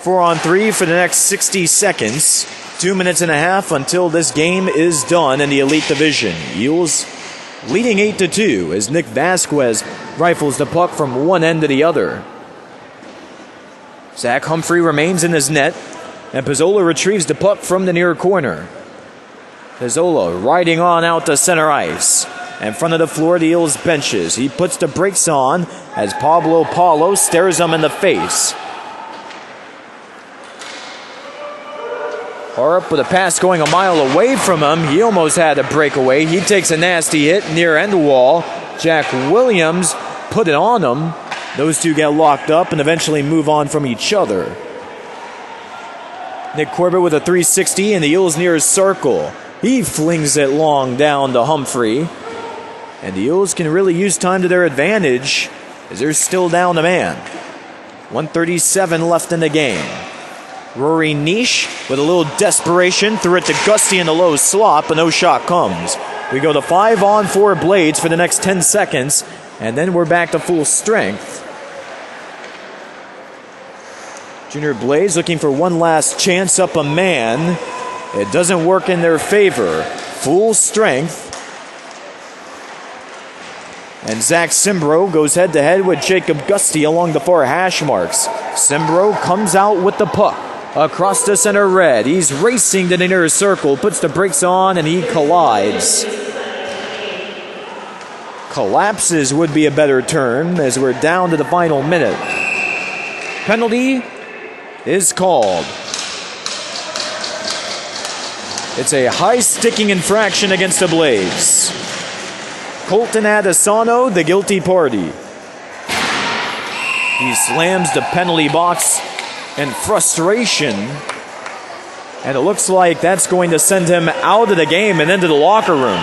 4-on-3 for the next 60 seconds. 2 minutes and a half until this game is done in the Elite Division. Eels leading 8-2 as Nick Vasquez rifles the puck from one end to the other. Zach Humphrey remains in his net, and Pizzola retrieves the puck from the near corner. Pizzola riding on out to center ice. In front of the Florida Eels benches, he puts the brakes on as Pablo Paulo stares him in the face. Harp with a pass going a mile away from him. He almost had a breakaway. He takes a nasty hit near end wall. Jack Williams put it on him. Those two get locked up and eventually move on from each other. Nick Corbett with a 360 in the Eels near his circle. He flings it long down to Humphrey. And the Eels can really use time to their advantage as they're still down a man. 1:37 left in the game. Rory Niche with a little desperation threw it to Gusty in the low slot, but no shot comes. We go to 5-on-4 Blades for the next 10 seconds And then we're back to full strength. Junior Blades looking for one last chance up a man. It doesn't work in their favor. Full strength. And Zach Simbro goes head-to-head with Jacob Gusty along the far hash marks. Simbro comes out with the puck. Across the center red. He's racing to the near circle. Puts the brakes on and he collides. Collapses would be a better term as we're down to the final minute. Penalty is called. It's a high-sticking infraction against the Blades. Colton Adesano, the guilty party. He slams the penalty box in frustration. And it looks like that's going to send him out of the game and into the locker room.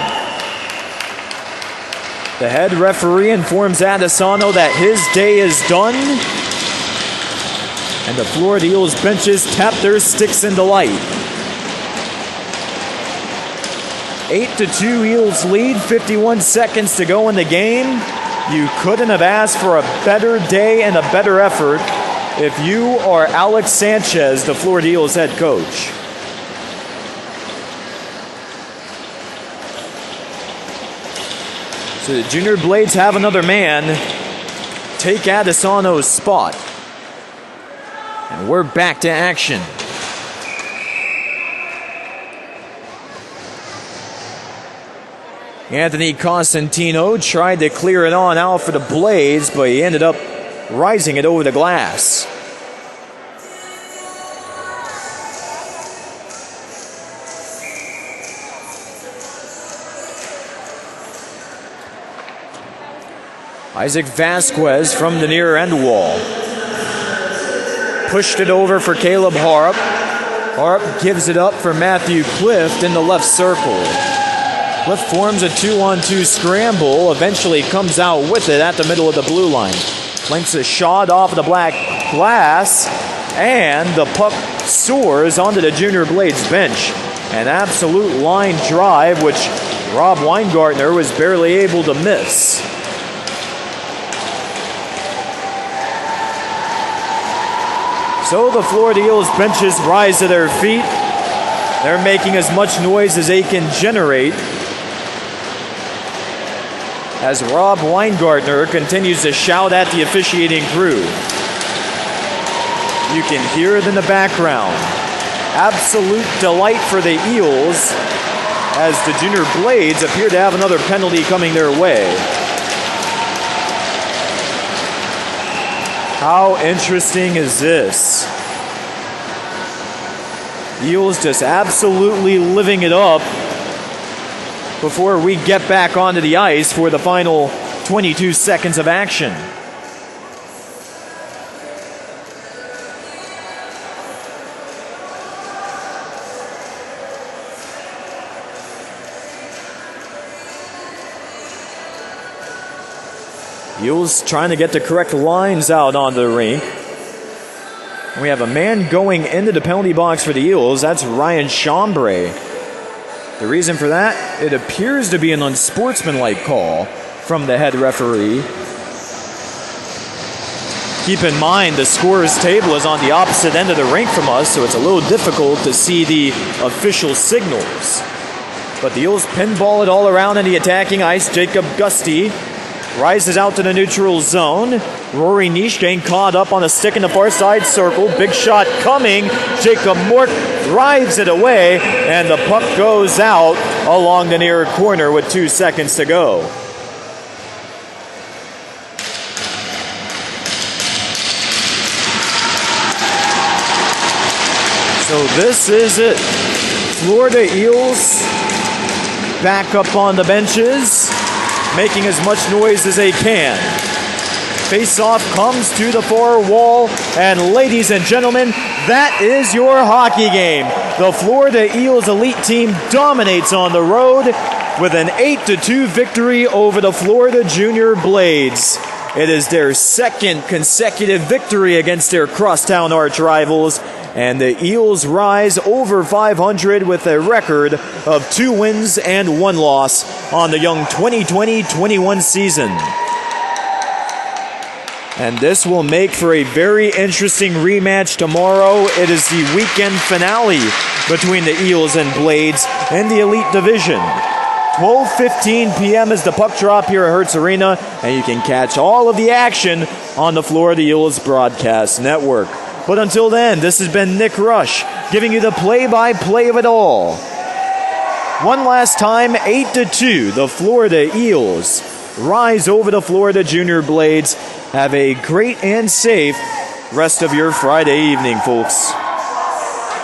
The head referee informs Adesano that his day is done. And the Florida Eels benches tap their sticks into light. 8-2 Eels lead, 51 seconds to go in the game. You couldn't have asked for a better day and a better effort if you are Alex Sanchez, the Florida Eels head coach. So the Junior Blades have another man take Adesano's spot. And we're back to action. Anthony Costantino tried to clear it on out for the Blades, but he ended up rising it over the glass. Isaac Vasquez from the near end wall. Pushed it over for Caleb Harp. Harp gives it up for Matthew Clift in the left circle. Clift forms a 2-on-2 scramble, eventually comes out with it at the middle of the blue line. Links a shot off the black glass, and the puck soars onto the Junior Blades bench. An absolute line drive, which Rob Weingartner was barely able to miss. So the Florida Eels benches rise to their feet. They're making as much noise as they can generate as Rob Weingartner continues to shout at the officiating crew. You can hear it in the background. Absolute delight for the Eels as the Junior Blades appear to have another penalty coming their way. How interesting is this? Eels just absolutely living it up before we get back onto the ice for the final 22 seconds of action. Eels trying to get the correct lines out onto the rink. We have a man going into the penalty box for the Eels. That's Ryan Chambray. The reason for that, it appears to be an unsportsmanlike call from the head referee. Keep in mind, the scorer's table is on the opposite end of the rink from us, so it's a little difficult to see the official signals. But the Eels pinball it all around in the attacking ice. Jacob Gusty rises out to the neutral zone. Rory Nish getting caught up on a stick in the far side circle. Big shot coming. Jacob Mort drives it away, and the puck goes out along the near corner with 2 seconds to go. So this is it. Florida Eels back up on the benches, making as much noise as they can. Face-off comes to the far wall, and ladies and gentlemen, that is your hockey game. The Florida Eels Elite team dominates on the road with an 8-2 victory over the Florida Junior Blades. It is their second consecutive victory against their crosstown arch rivals, and the Eels rise over 500 with a record of 2 wins and 1 loss on the young 2020-21 season. And this will make for a very interesting rematch tomorrow. It is the weekend finale between the Eels and Blades in the Elite Division. 12:15 p.m. is the puck drop here at Hertz Arena, and you can catch all of the action on the Florida Eels Broadcast Network. But until then, this has been Nick Rush giving you the play-by-play of it all. One last time, 8-2, the Florida Eels rise over the Florida Junior Blades. Have a great and safe rest of your Friday evening, folks.